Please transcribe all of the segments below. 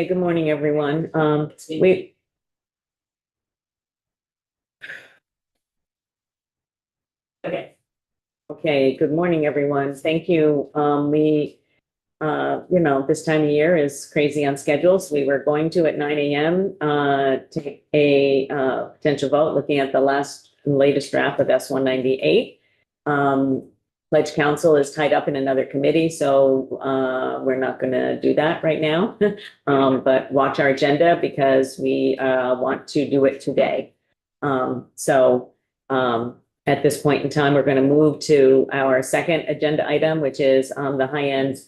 Okay, good morning, everyone. We. Okay. Okay, good morning, everyone. Thank you. This time of year is crazy on schedules. We were going to at 9 a.m. Take a potential vote looking at the latest draft of S-198. Pledge Council is tied up in another committee, so we're not going to do that right now. But watch our agenda because we want to do it today. At this point in time, we're going to move to our second agenda item, which is the high-end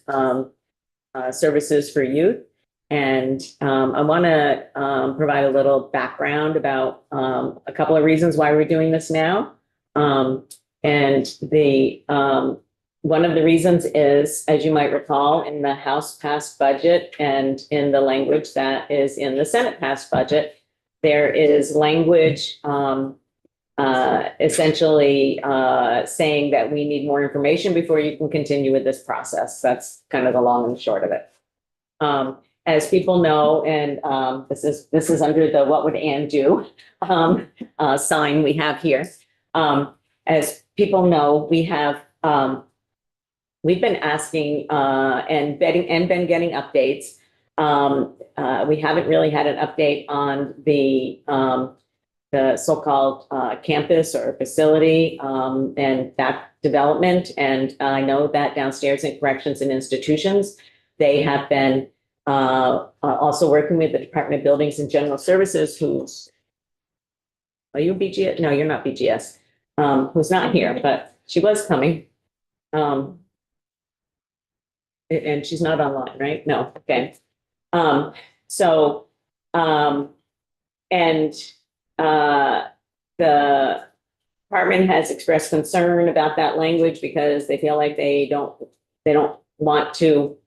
services for youth. And I want to provide a little background about a couple of reasons why we're doing this now. And one of the reasons is, as you might recall, in the House passed budget and in the language that is in the Senate passed budget, there is language essentially saying that we need more information before you can continue with this process. That's kind of the long and short of it. As people know, and this is under the "What would Ann do" sign we have here. As people know, we've been asking and been getting updates. We haven't really had an update on the so-called campus or facility and that development. And I know that downstairs in Corrections and Institutions, they have been also working with the Department of Buildings and General Services, are you BGS? No, you're not BGS. Who's not here, but she was coming. And she's not online, right? No, okay. The department has expressed concern about that language because they feel like they don't want to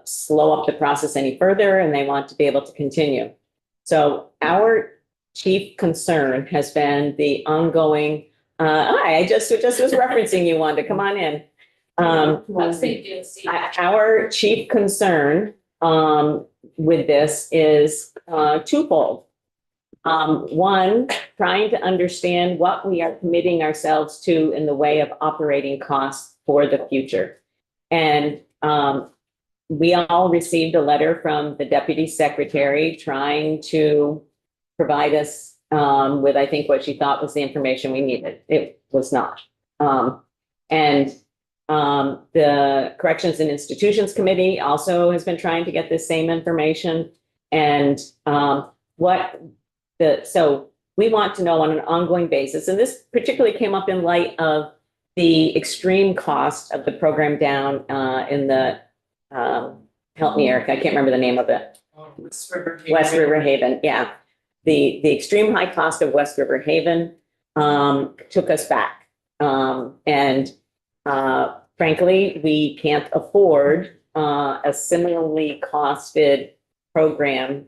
slow up the process any further, and they want to be able to continue. So our chief concern has been the ongoing. I just was referencing you, Wanda. Come on in. Our chief concern with this is twofold. One, trying to understand what we are committing ourselves to in the way of operating costs for the future. And we all received a letter from the deputy secretary trying to provide us with, I think, what she thought was the information we needed. It was not. The Corrections and Institutions Committee also has been trying to get this same information. And so we want to know on an ongoing basis, and this particularly came up in light of the extreme cost of the program down in the, help me, Eric, I can't remember the name of it. West River Haven, yeah. The extreme high cost of West River Haven took us back. Frankly, we can't afford a similarly costed program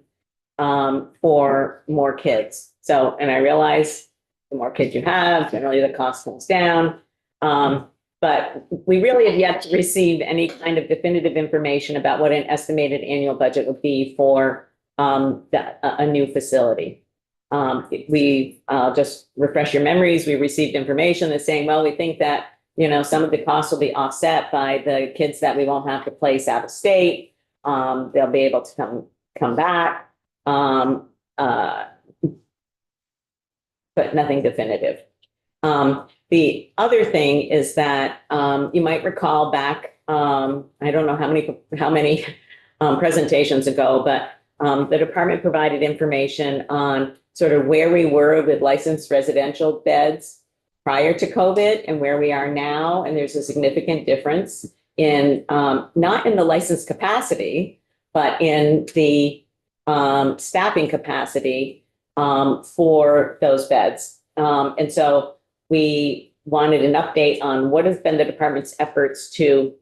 for more kids. So, and I realize the more kids you have, generally the cost comes down. But we really have yet to receive any kind of definitive information about what an estimated annual budget would be for a new facility. We just refresh your memories. We received information that's saying, well, we think that, some of the costs will be offset by the kids that we won't have to place out of state. They'll be able to come back. But nothing definitive. The other thing is that you might recall back, I don't know how many presentations ago, but the department provided information on sort of where we were with licensed residential beds prior to COVID and where we are now. And there's a significant difference in not in the licensed capacity, but in the staffing capacity for those beds. And so we wanted an update on what has been the department's efforts to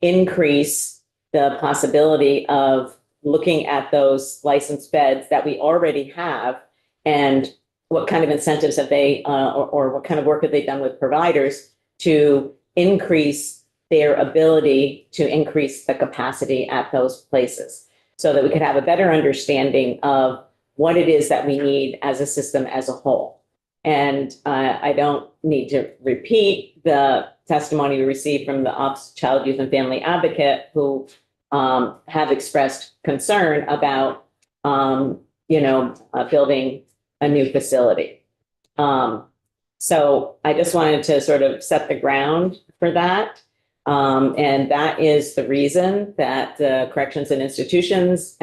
increase the possibility of looking at those licensed beds that we already have, and what kind of incentives have they or what kind of work have they done with providers to increase their ability to increase the capacity at those places so that we could have a better understanding of what it is that we need as a system as a whole. And I don't need to repeat the testimony we received from the Office of Child, Youth, and Family Advocate, who have expressed concern about, building a new facility. So I just wanted to sort of set the ground for that. And that is the reason that the Corrections and Institutions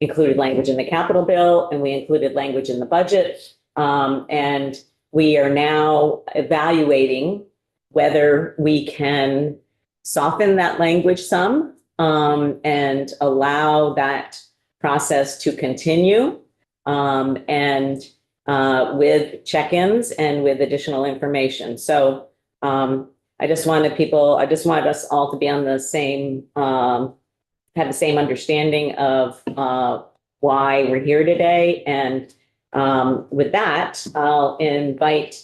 included language in the capital bill, and we included language in the budget. And we are now evaluating whether we can soften that language some and allow that process to continue and with check-ins and with additional information. So I just wanted us all to be on the same, have the same understanding of why we're here today. And with that, I'll invite,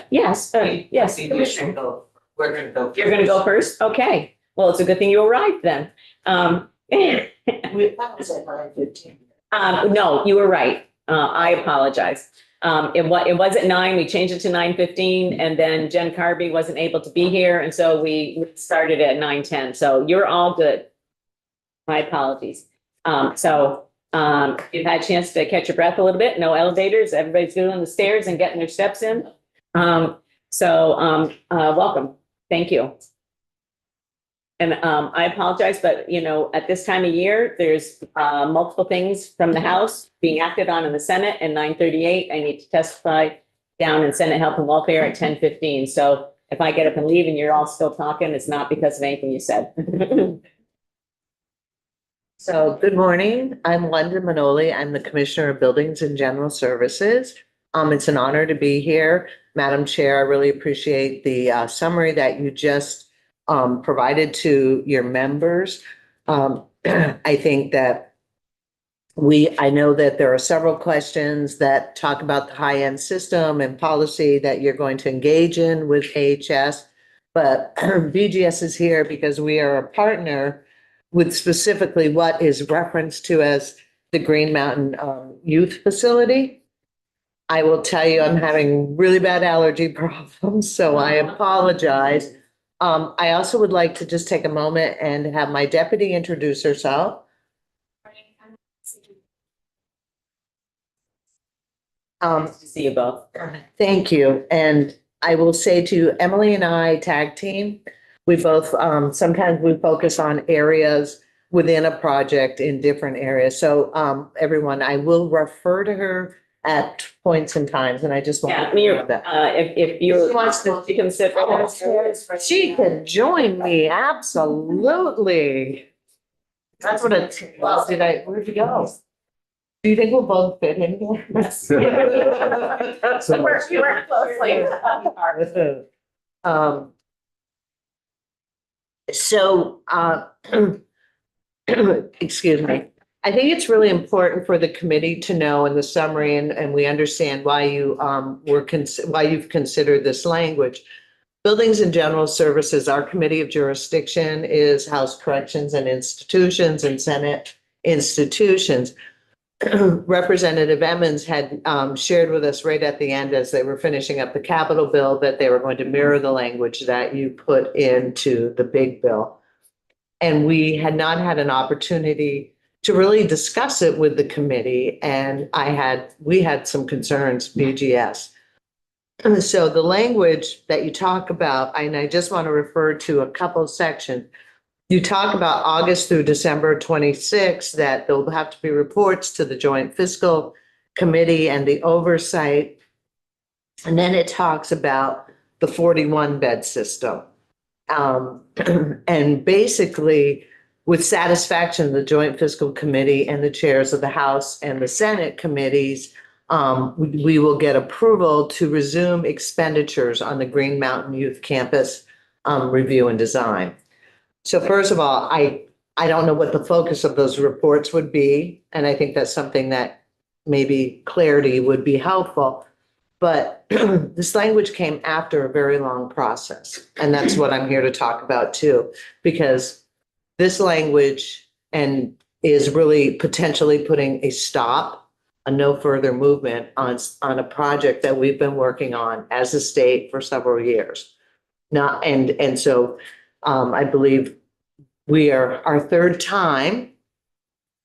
yes. We're gonna go. You're going to go first? Okay. Well, it's a good thing you arrived then. That was at 9:15. No, you were right. I apologize. It was at 9, we changed it to 9:15, and then Jen Carby wasn't able to be here, and so we started at 9:10. So you're all good. My apologies. You've had a chance to catch your breath a little bit. No elevators. Everybody's doing the stairs and getting their steps in. Welcome. Thank you. And I apologize, but at this time of year, there's multiple things from the House being acted on in the Senate at 9:38. I need to testify down in Senate Health and Welfare at 10:15. So if I get up and leave and you're all still talking, it's not because of anything you said. So good morning. I'm London Manoli. I'm the Commissioner of Buildings and General Services. It's an honor to be here. Madam Chair, I really appreciate the summary that you just provided to your members. I think that I know that there are several questions that talk about the high-end system and policy that you're going to engage in with AHS. But BGS is here because we are a partner with specifically what is referenced to as the Green Mountain Youth Facility. I will tell you, I'm having really bad allergy problems, so I apologize. I also would like to just take a moment and have my deputy introduce herself. Nice to see you both. Thank you. And I will say to Emily and I tag team, we both, sometimes we focus on areas within a project in different areas. So everyone, I will refer to her at points and times, and I just want Yeah, to know that. if you wants to, you can sit. She can join me, absolutely. That's what it, well, where'd you go? Do you think we'll both fit in here? We're closely. Excuse me. I think it's really important for the committee to know in the summary, and we understand why you why you've considered this language. Buildings and General Services, our committee of jurisdiction is House Corrections and Institutions and Senate Institutions. Representative Emmons had shared with us right at the end as they were finishing up the capital bill that they were going to mirror the language that you put into the big bill. And we had not had an opportunity to really discuss it with the committee, and we had some concerns, BGS. So the language that you talk about, and I just want to refer to a couple of sections. You talk about August through December 26, that there'll have to be reports to the Joint Fiscal Committee and the oversight. And then it talks about the 41 bed system. And basically, with satisfaction, the Joint Fiscal Committee and the chairs of the House and the Senate committees, we will get approval to resume expenditures on the Green Mountain Youth Campus review and design. So first of all, I don't know what the focus of those reports would be, and I think that's something that maybe clarity would be helpful. But this language came after a very long process. And that's what I'm here to talk about too, because this language and is really potentially putting a stop, a no further movement on a project that we've been working on as a state for several years. Not, and so I believe we are our third time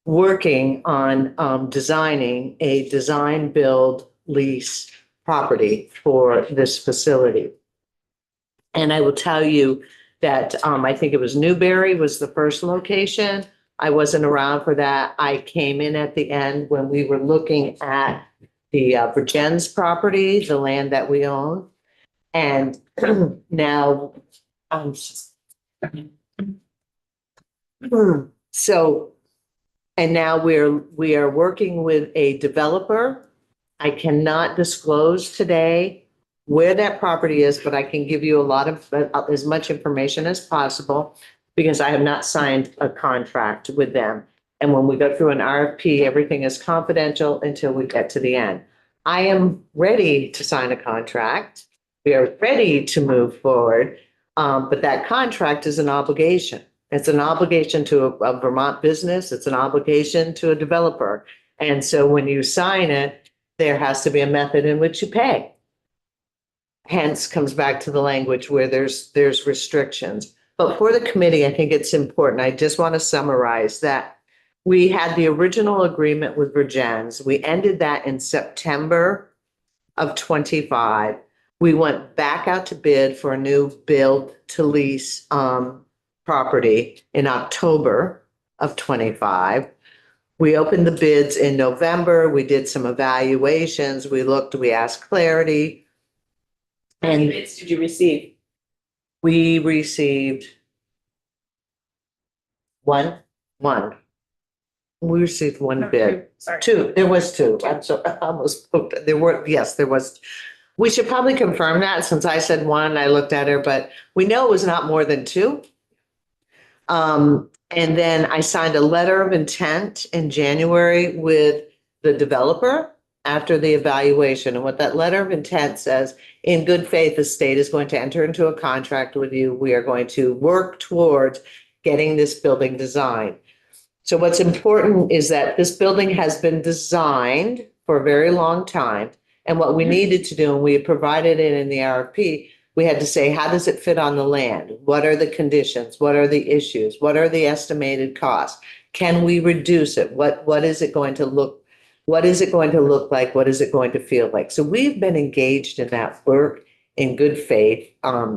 working on designing a design, build, lease property for this facility. And I will tell you that I think it was Newberry was the first location. I wasn't around for that. I came in at the end when we were looking at the Virgins property, the land that we own. And now, so, and now we are working with a developer. I cannot disclose today where that property is, but I can give you a lot of, as much information as possible because I have not signed a contract with them. And when we go through an RFP, everything is confidential until we get to the end. I am ready to sign a contract. We are ready to move forward, but that contract is an obligation. It's an obligation to a Vermont business. It's an obligation to a developer. And so when you sign it, there has to be a method in which you pay. Hence comes back to the language where there's restrictions. But for the committee, I think it's important. I just want to summarize that we had the original agreement with Virgins. We ended that in September of 25. We went back out to bid for a new build to lease property in October of 25. We opened the bids in November. We did some evaluations. We looked, we asked clarity. How many bids did you receive? We received one. We received one bid. Sorry. Two, there was two. I'm so, I almost, there were, yes, there was. We should probably confirm that since I said one, I looked at her, but we know it was not more than two. And then I signed a letter of intent in January with the developer after the evaluation. And what that letter of intent says, in good faith, the state is going to enter into a contract with you. We are going to work towards getting this building designed. So what's important is that this building has been designed for a very long time. And what we needed to do, and we provided it in the RFP, we had to say, how does it fit on the land? What are the conditions? What are the issues? What are the estimated costs? Can we reduce it? What is it going to look? What is it going to look like? What is it going to feel like? So we've been engaged in that work in good faith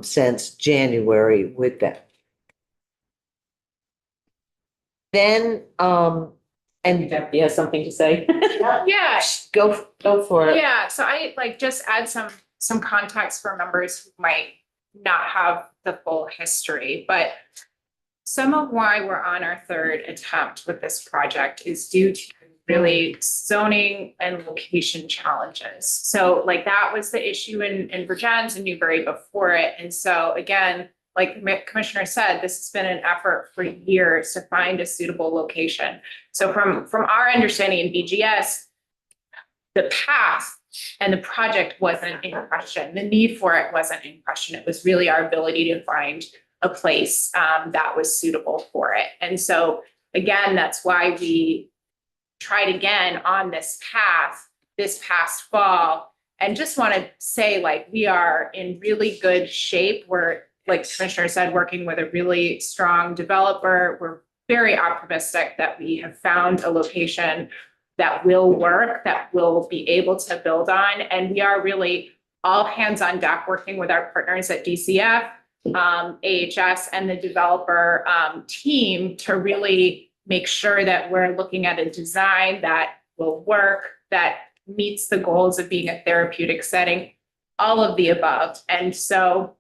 since January with them. Then and Becky has something to say. Yeah, go for it. yeah. So I like just add some context for members who might not have the full history, but some of why we're on our third attempt with this project is due to really zoning and location challenges. So like that was the issue in Virgins and Newberry before it. And so again, like the Commissioner said, this has been an effort for years to find a suitable location. So from our understanding in BGS, the path and the project wasn't in question. The need for it wasn't in question. It was really our ability to find a place that was suitable for it. And so again, that's why we tried again on this path this past fall. And just want to say, like, we are in really good shape. We're, like the Commissioner said, working with a really strong developer. We're very optimistic that we have found a location that will work, that we'll be able to build on. And we are really all hands on deck working with our partners at DCF, AHS, and the developer team to really make sure that we're looking at a design that will work, that meets the goals of being a therapeutic setting, all of the above. And so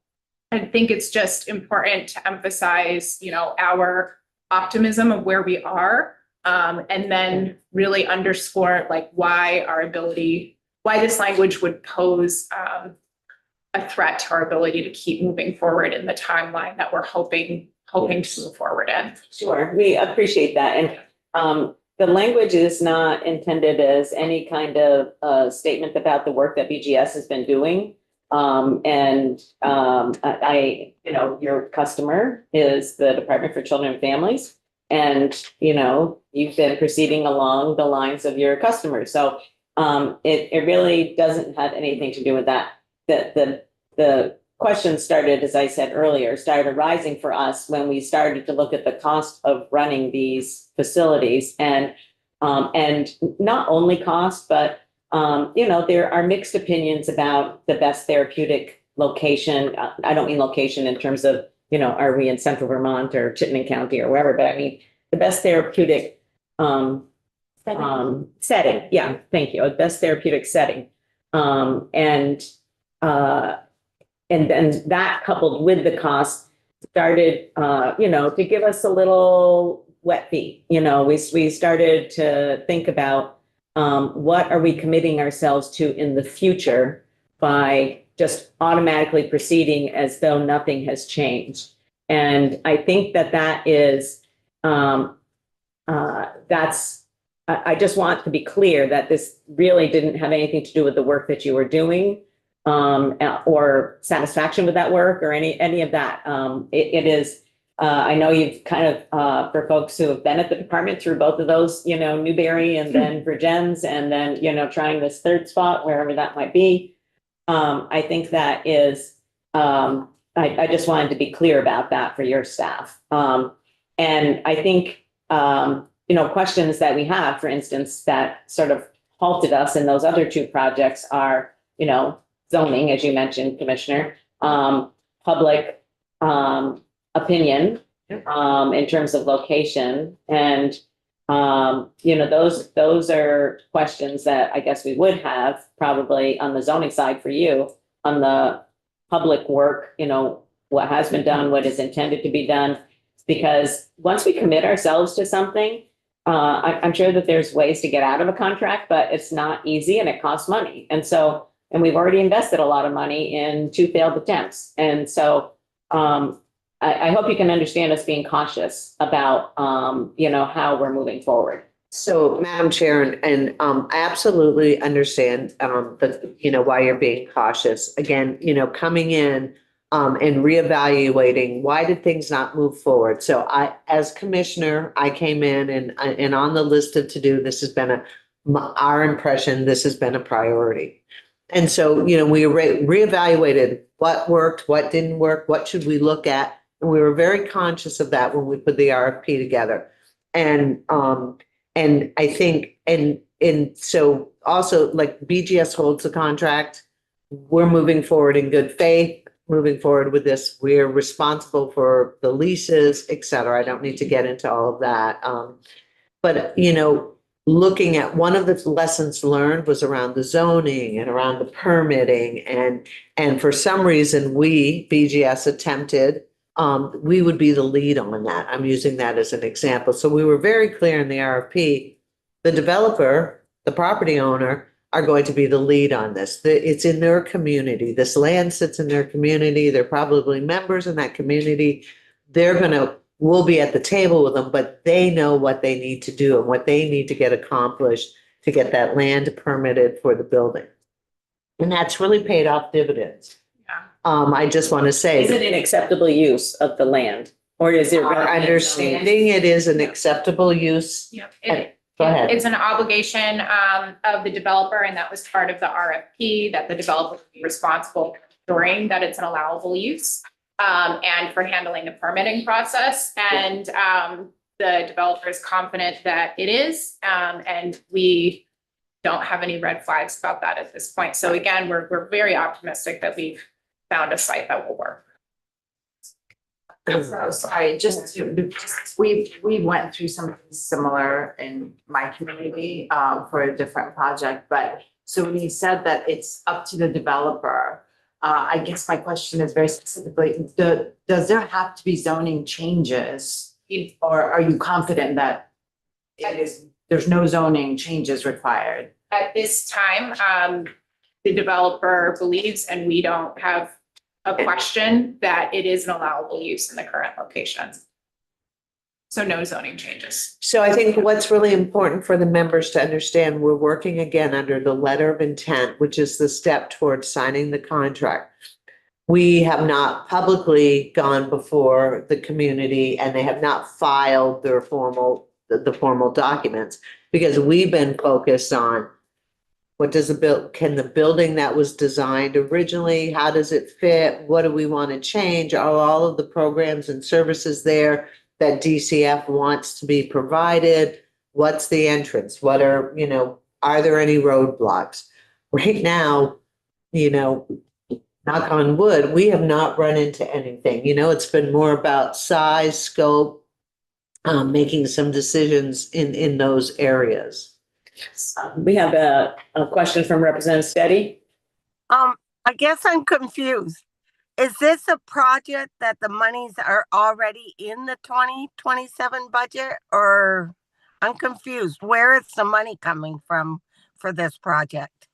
I think it's just important to emphasize, you know, our optimism of where we are, and then really underscore like why this language would pose a threat to our ability to keep moving forward in the timeline that we're hoping to move forward in. Sure, we appreciate that. And the language is not intended as any kind of statement about the work that BGS has been doing. You know, your customer is the Department for Children and Families. And, you know, you've been proceeding along the lines of your customers. So it really doesn't have anything to do with that. The question started, as I said earlier, started arising for us when we started to look at the cost of running these facilities and not only cost, but you know, there are mixed opinions about the best therapeutic location. I don't mean location in terms of, you know, are we in central Vermont or Chittenden County or wherever, but I mean the best therapeutic setting. Yeah, thank you. Best therapeutic setting. And then that coupled with the cost started, you know, to give us a little wet feet. You know, we started to think about what are we committing ourselves to in the future by just automatically proceeding as though nothing has changed. And I think that is, I just want to be clear that this really didn't have anything to do with the work that you were doing. Or satisfaction with that work or any of that. It is, I know you've kind of, for folks who have been at the department through both of those, you know, Newberry and then Virgins and then, you know, trying this third spot, wherever that might be. I think that is, I just wanted to be clear about that for your staff. And I think, you know, questions that we have, for instance, that sort of halted us in those other two projects are, you know, zoning, as you mentioned, Commissioner, public opinion in terms of location. And, you know, those are questions that I guess we would have probably on the zoning side for you. On the public work, you know, what has been done, what is intended to be done. Because once we commit ourselves to something, I'm sure that there's ways to get out of a contract, but it's not easy and it costs money. And we've already invested a lot of money in 2 failed attempts. And so I hope you can understand us being cautious about, you know, how we're moving forward. So, Madam Chair, and I absolutely understand you know, why you're being cautious. Again, you know, coming in and reevaluating, why did things not move forward? So as commissioner, I came in and on the list of to do, this has been our impression, this has been a priority. And so, you know, we reevaluated what worked, what didn't work, what should we look at? And we were very conscious of that when we put the RFP together. And I think, and so also like BGS holds the contract, we're moving forward in good faith, moving forward with this. We're responsible for the leases, et cetera. I don't need to get into all of that. But, you know, looking at one of the lessons learned was around the zoning and around the permitting. And for some reason, BGS attempted, we would be the lead on that. I'm using that as an example. So we were very clear in the RFP, the developer, the property owner are going to be the lead on this. It's in their community. This land sits in their community. They're probably members in that community. We'll be at the table with them, but they know what they need to do and what they need to get accomplished to get that land permitted for the building. And that's really paid off dividends. Yeah. I just want to say. Is it an acceptable use of the land? Or is it? Our understanding, it is an acceptable use. Yep. Go ahead. It's an obligation of the developer, and that was part of the RFP, that the developer would be responsible for ensuring that it's an allowable use. And for handling the permitting process. And the developer is confident that it is, and we don't have any red flags about that at this point. So again, we're very optimistic that we've found a site that will work. So sorry, we went through something similar in my community for a different project, but so when you said that it's up to the developer, I guess my question is very specifically, does there have to be zoning changes? Or are you confident that there's no zoning changes required? At this time, the developer believes, and we don't have a question, that it is an allowable use in the current location. So no zoning changes. So I think what's really important for the members to understand, we're working again under the letter of intent, which is the step towards signing the contract. We have not publicly gone before the community and they have not filed their the formal documents because we've been focused on what does can the building that was designed originally, how does it fit? What do we want to change? Are all of the programs and services there that DCF wants to be provided? What's the entrance? What are, are there any roadblocks? Right now, knock on wood, we have not run into anything. It's been more about size, scope, making some decisions in those areas. We have a question from Representative Steady. I guess I'm confused. Is this a project that the monies are already in the 2027 budget, or I'm confused? Where is the money coming from for this project?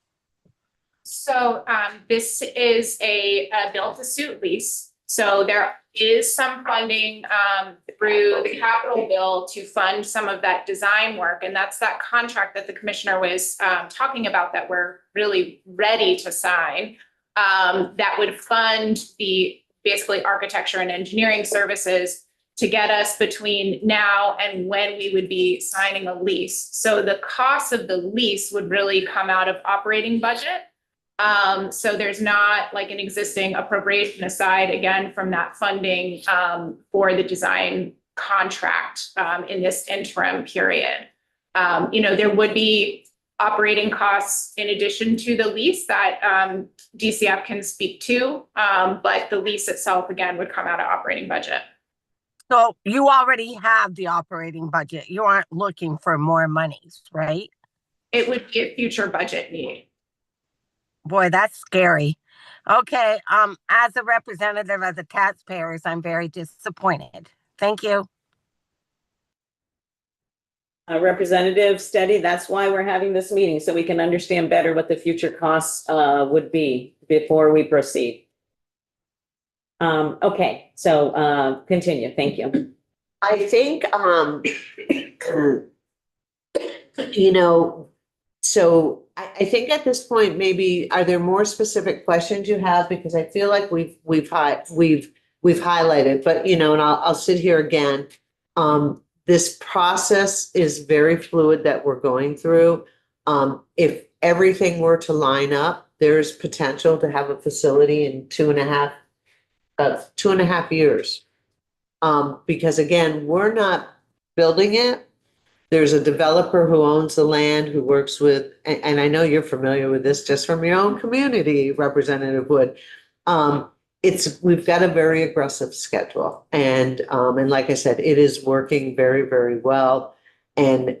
So this is a built-to-suit lease. So there is some funding through the capital bill to fund some of that design work. And that's that contract that the commissioner was talking about that we're really ready to sign. That would fund the basically architecture and engineering services to get us between now and when we would be signing a lease. So the cost of the lease would really come out of operating budget. So there's not like an existing appropriation aside again from that funding for the design contract in this interim period. There would be operating costs in addition to the lease that DCF can speak to, but the lease itself again would come out of operating budget. So you already have the operating budget. You aren't looking for more monies, right? It would be a future budget need. Boy, that's scary. Okay, as a representative of the taxpayers, I'm very disappointed. Thank you. Representative Steady, that's why we're having this meeting, so we can understand better what the future costs would be before we proceed. Okay, so continue. Thank you. I think, so I think at this point, maybe, are there more specific questions you have? Because I feel like we've highlighted, but and I'll sit here again. This process is very fluid that we're going through. If everything were to line up, there's potential to have a facility in 2.5 years. Because again, we're not building it. There's a developer who owns the land, who works with, and I know you're familiar with this just from your own community, Representative Wood. We've got a very aggressive schedule, and like I said, it is working very, very well. And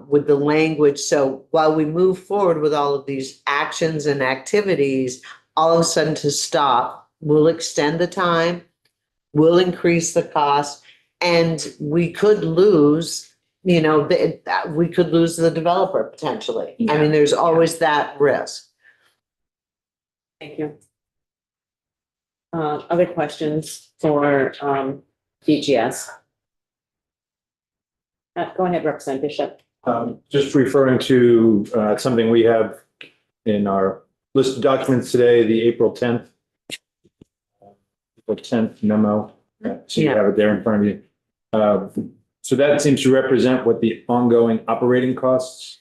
with the language, so while we move forward with all of these actions and activities, all of a sudden to stop, we'll extend the time, we'll increase the cost, and we could lose. We could lose the developer potentially. I mean, there's always that risk. Thank you. Other questions for DGS? Go ahead, Representative Bishop. Just referring to something we have in our list of documents today, the April 10th memo. So you have it there in front of you. So that seems to represent what the ongoing operating costs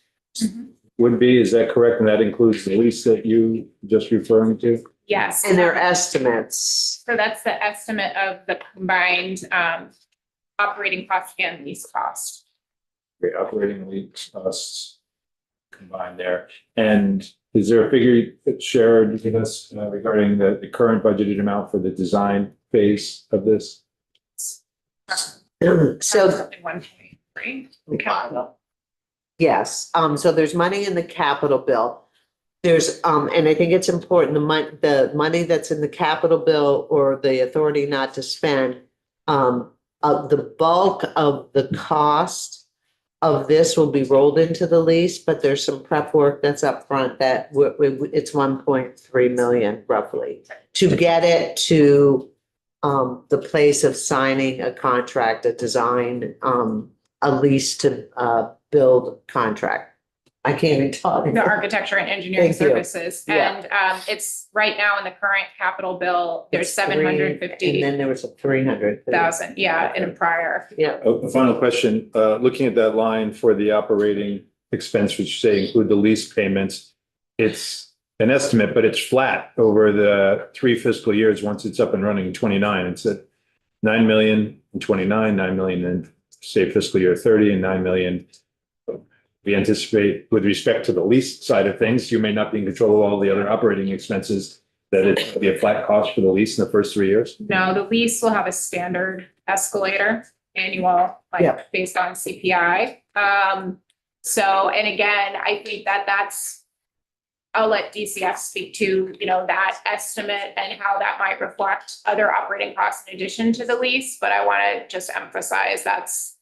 would be. Is that correct? And that includes the lease that you just referring to? Yes. And their estimates. So that's the estimate of the combined operating cost and lease cost. The operating lease costs combined there. And is there a figure that shared with us regarding the current budgeted amount for the design phase of this? So 1.3. yes, so there's money in the capital bill. There's, and I think it's important, the money that's in the capital bill or the authority not to spend, the bulk of the cost of this will be rolled into the lease, but there's some prep work that's up front that it's 1.3 million roughly to get it to the place of signing a contract, a design, a lease to, build contract. I can't even talk. The architecture and engineering Thank you. services. Yeah. And it's right now in the current capital bill, there's It's three, 750,000. And then there was a 300. Yeah, in a prior. Yeah, A final question, looking at that line for the operating expense, which say include the lease payments, it's an estimate, but it's flat over the 3 fiscal years. Once it's up and running in 29, it's at 9 million in 29, 9 million in say fiscal year 30 and 9 million. We anticipate with respect to the lease side of things, you may not be in control of all the other operating expenses, that it will be a flat cost for the lease in the first 3 years. No, the lease will have a standard escalator annual, Yeah. like based on CPI. So, and again, I think that's, I'll let DCF speak to, that estimate and how that might reflect other operating costs in addition to the lease. But I want to just emphasize that's,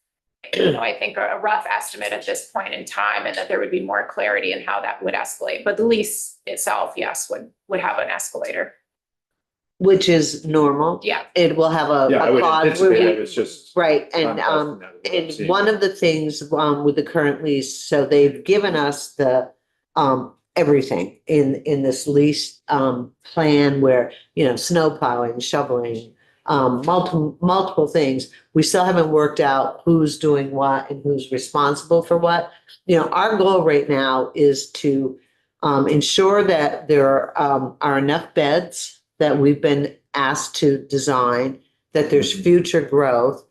I think a rough estimate at this point in time, and that there would be more clarity in how that would escalate. But the lease itself, yes, would have an escalator. which is normal. Yeah. It will have a Yeah, I would clause where anticipate we- it. It's just. Right, and, contrasting that with what I'm and seeing. one of the things, with the current lease, so they've given us the, everything in this lease, plan where, snow plowing, shoveling, multiple things. We still haven't worked out who's doing what and who's responsible for what. Our goal right now is to, ensure that there are enough beds that we've been asked to design, that there's future growth,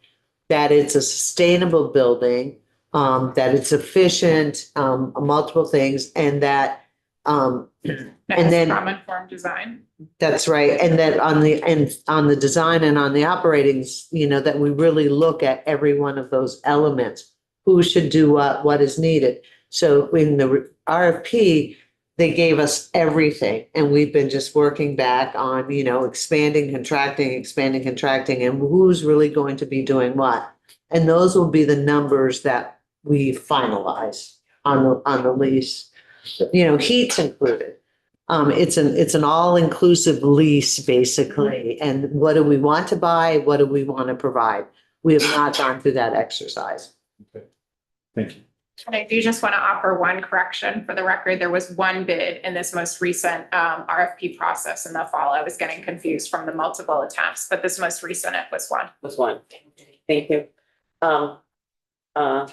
that it's a sustainable building, that it's efficient, multiple things, and that, That And has then- trauma informed design. that's right. And that on the design and on the operating, that we really look at every one of those elements. Who should do what is needed. So in the RFP, they gave us everything, and we've been just working back on, expanding, contracting, and who's really going to be doing what. And those will be the numbers that we finalize on the lease. Heat's included. It's an all-inclusive lease, basically. And what do we want to buy? What do we want to provide? We have not gone through that exercise. Thank you. And I do just want to offer one correction for the record. There was one bid in this most recent RFP process in the fall. I was getting confused from the multiple attempts, but this most recent, it was one. Was one. Thank you.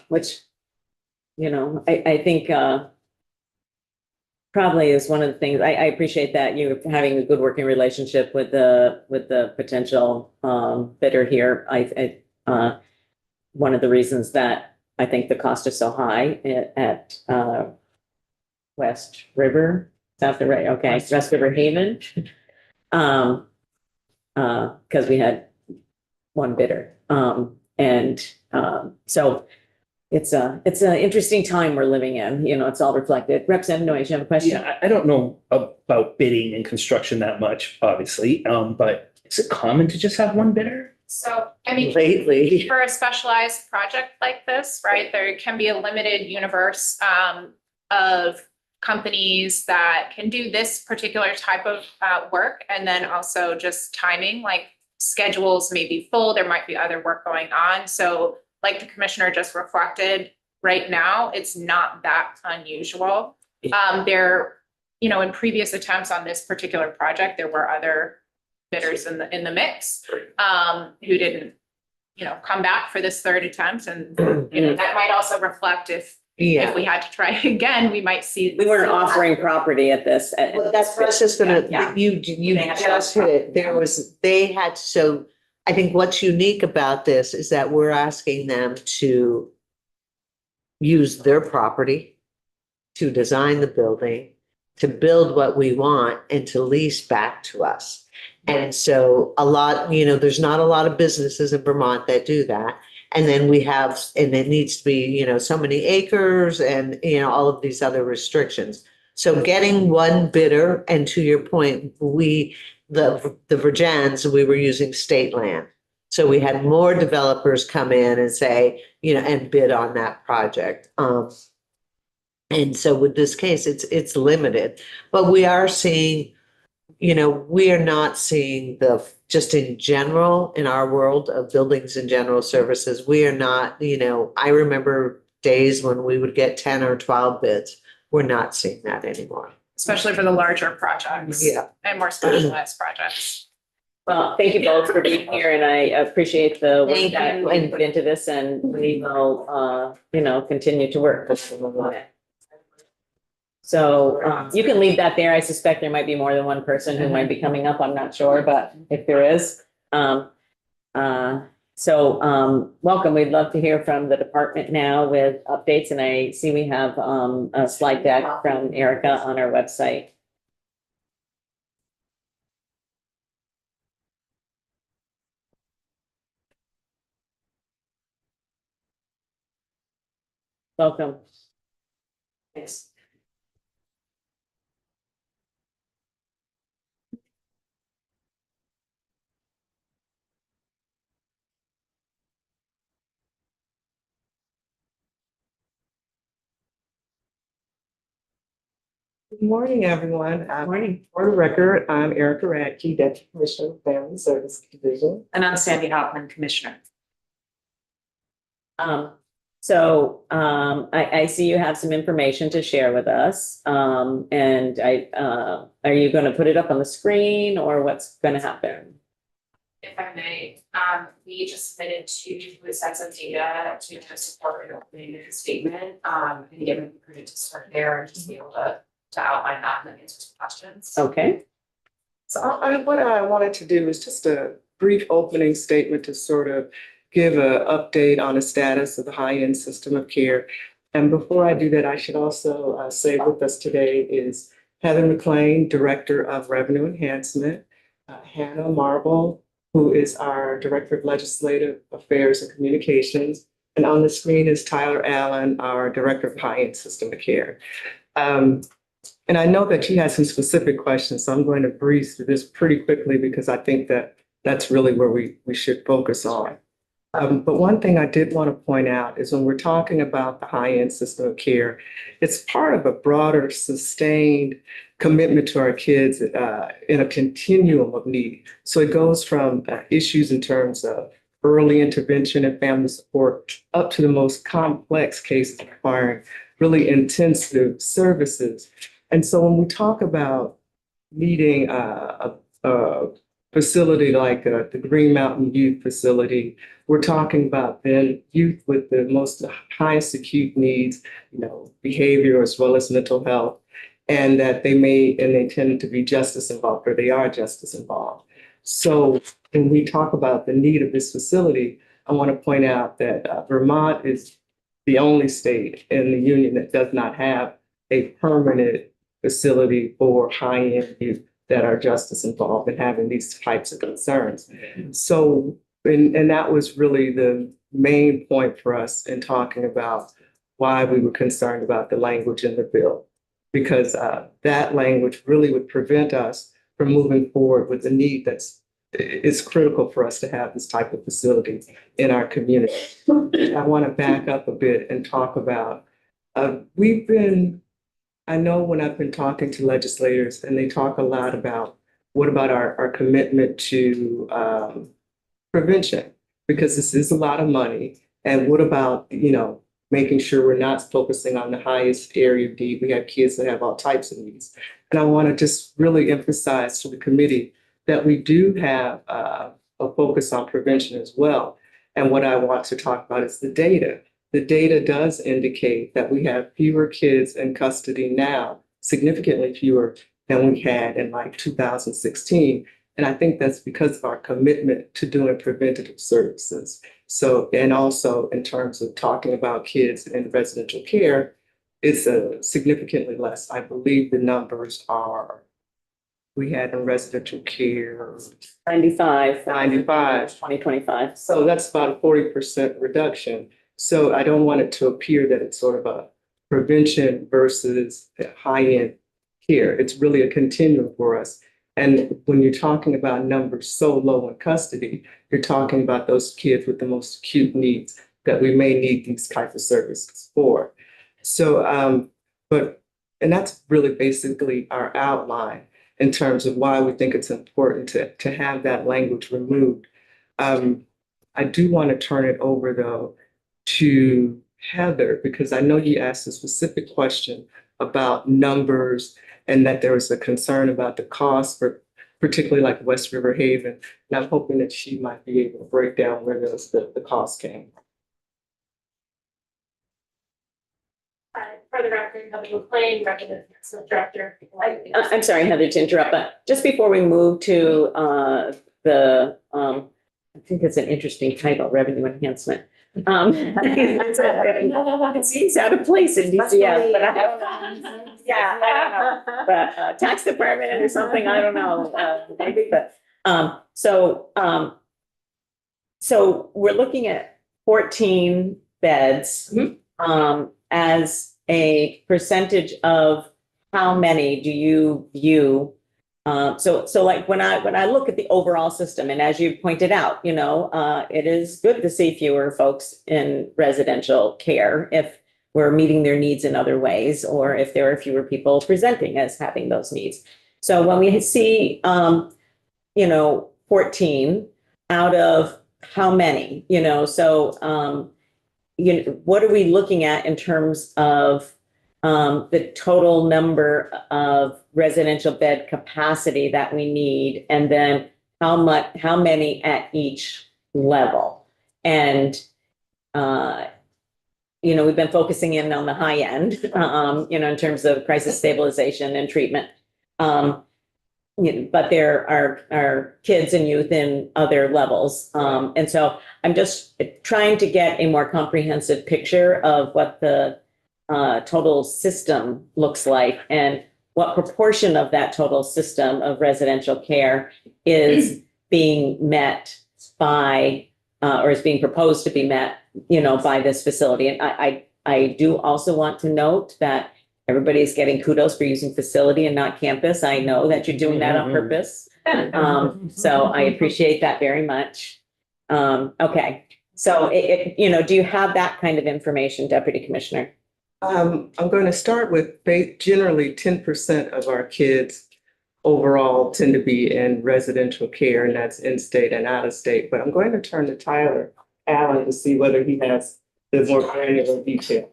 Which, I think, probably is one of the things, I appreciate that you having a good working relationship with the potential, bidder here. One of the reasons that I think the cost is so high at, West River, South the right, okay, West River Haven. Because we had one bidder. So it's an interesting time we're living in, it's all reflected. Rep. Noyes, you have a question? Yeah, I don't know about bidding and construction that much, obviously, but is it common to just have one bidder? So, I mean, Lately. for a specialized project like this, right, there can be a limited universe of companies that can do this particular type of work. And then also just timing, like schedules may be full, there might be other work going on. So like the commissioner just reflected, right now, it's not that unusual. In previous attempts on this particular project, there were other bidders in the mix who didn't, come back for this third attempt. And, that might also reflect if Yeah. we had to try again, we might see. We weren't offering property at this. Well, that's what I was just gonna, Yeah. you just hit it. They had, so I think what's unique about this is that we're asking them to use their property to design the building, to build what we want, and to lease back to us. And so there's not a lot of businesses in Vermont that do that. And then and it needs to be, so many acres and, all of these other restrictions. So getting one bidder, and to your point, the Virgins, we were using state land. So we had more developers come in and say, and bid on that project. And so with this case, it's limited, but we are seeing we are not seeing just in general, in our world of buildings and general services, we are not, I remember days when we would get 10 or 12 bids. We're not seeing that anymore. Especially for the larger projects. Yeah. And more specialized projects. Well, thank you both for being here and I appreciate the work Thank that you. you put into this and we will, continue to work. on it. So you can leave that there. I suspect there might be more than one person who might be coming up. I'm not sure, but if there is. Welcome. We'd love to hear from the department now with updates. And I see we have a slide deck from Erica on our website. Welcome. Thanks. Good morning, everyone. Morning. For the record, I'm Erica Radke, Deputy Commissioner of Family Services Division. And I'm Sandy Hoffman, Commissioner. I see you have some information to share with us. Are you going to put it up on the screen or what's going to happen? If I may, we just submitted 2 sets of data to kind of support an opening statement. And again, we could just start there and just be able to outline that and then answer some questions. Okay. So what I wanted to do is just a brief opening statement to sort of give an update on the status of the high-end system of care. And before I do that, I should also say with us today is Heather McLean, Director of Revenue Enhancement, Hannah Marble, who is our Director of Legislative Affairs and Communications. And on the screen is Tyler Allen, our Director of High-End System of Care. And I know that you had some specific questions, so I'm going to breeze through this pretty quickly because I think that that's really where we should focus on. But one thing I did want to point out is when we're talking about the high-end system of care, it's part of a broader, sustained commitment to our kids in a continuum of need. So it goes from issues in terms of early intervention and family support up to the most complex cases requiring really intensive services. And so when we talk about needing a facility like the Green Mountain Youth Facility, we're talking about then youth with the most highest acute needs, behavior as well as mental health, and that they tend to be justice involved, or they are justice involved. So when we talk about the need of this facility, I want to point out that Vermont is the only state in the union that does not have a permanent facility for high-end youth that are justice involved and having these types of concerns. So, and that was really the main point for us in talking about why we were concerned about the language in the bill, because that language really would prevent us from moving forward with the need it's critical for us to have this type of facility in our community. I want to back up a bit and talk about, I know when I've been talking to legislators and they talk a lot about what about our commitment to prevention, because this is a lot of money. And what about, making sure we're not focusing on the highest area of need. We have kids that have all types of needs. And I want to just really emphasize to the committee that we do have a focus on prevention as well. And what I want to talk about is the data. The data does indicate that we have fewer kids in custody now, significantly fewer than we had in like 2016. And I think that's because of our commitment to doing preventative services. So, and also in terms of talking about kids in residential care, it's significantly less. I believe the numbers are, we had in residential care 95. 2025. So that's about a 40% reduction. So I don't want it to appear that it's sort of a prevention versus high-end care. It's really a continuum for us. And when you're talking about numbers so low in custody, you're talking about those kids with the most acute needs that we may need these types of services for. So, and that's really basically our outline. in terms of why we think it's important to have that language removed. I do want to turn it over though to Heather, because I know you asked a specific question about numbers and that there was a concern about the cost for particularly like West River Haven. And I'm hoping that she might be able to break down where the cost came. For the record, Heather McLean, Revenue Director. I'm sorry, Heather, to interrupt, but just before we move to I think it's an interesting title, revenue enhancement. It seems out of place in DCF, but I don't know. Yeah, I don't know. But tax department or something, I don't know, maybe, but so we're looking at 14 beds as a percentage of how many do you view? So like when I look at the overall system, and as you pointed out, it is good to see fewer folks in residential care if we're meeting their needs in other ways, or if there are fewer people presenting as having those needs. So when we see, 14 out of how many, what are we looking at in terms of the total number of residential bed capacity that we need, and then how many at each level? And we've been focusing in on the high end, in terms of crisis stabilization and treatment. But there are kids and youth in other levels. And so I'm just trying to get a more comprehensive picture of what the total system looks like, and what proportion of that total system of residential care is being met by, or is being proposed to be met, by this facility. And I do also want to note that everybody's getting kudos for using facility and not campus. I know that you're doing that on purpose. So I appreciate that very much. Okay. So do you have that kind of information, Deputy Commissioner? I'm going to start with generally 10% of our kids overall tend to be in residential care, and that's in-state and out-of-state. But I'm going to turn to Tyler Allen to see whether he has the more granular detail.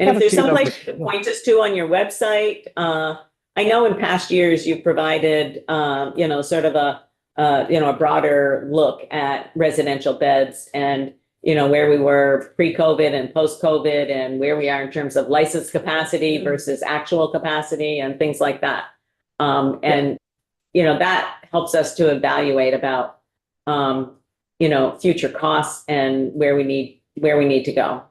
And if there's some place to point us to on your website, I know in past years you've provided, sort of a broader look at residential beds and, where we were pre-COVID and post-COVID, and where we are in terms of licensed capacity versus actual capacity and things like that. And, that helps us to evaluate about, future costs and where we need to go.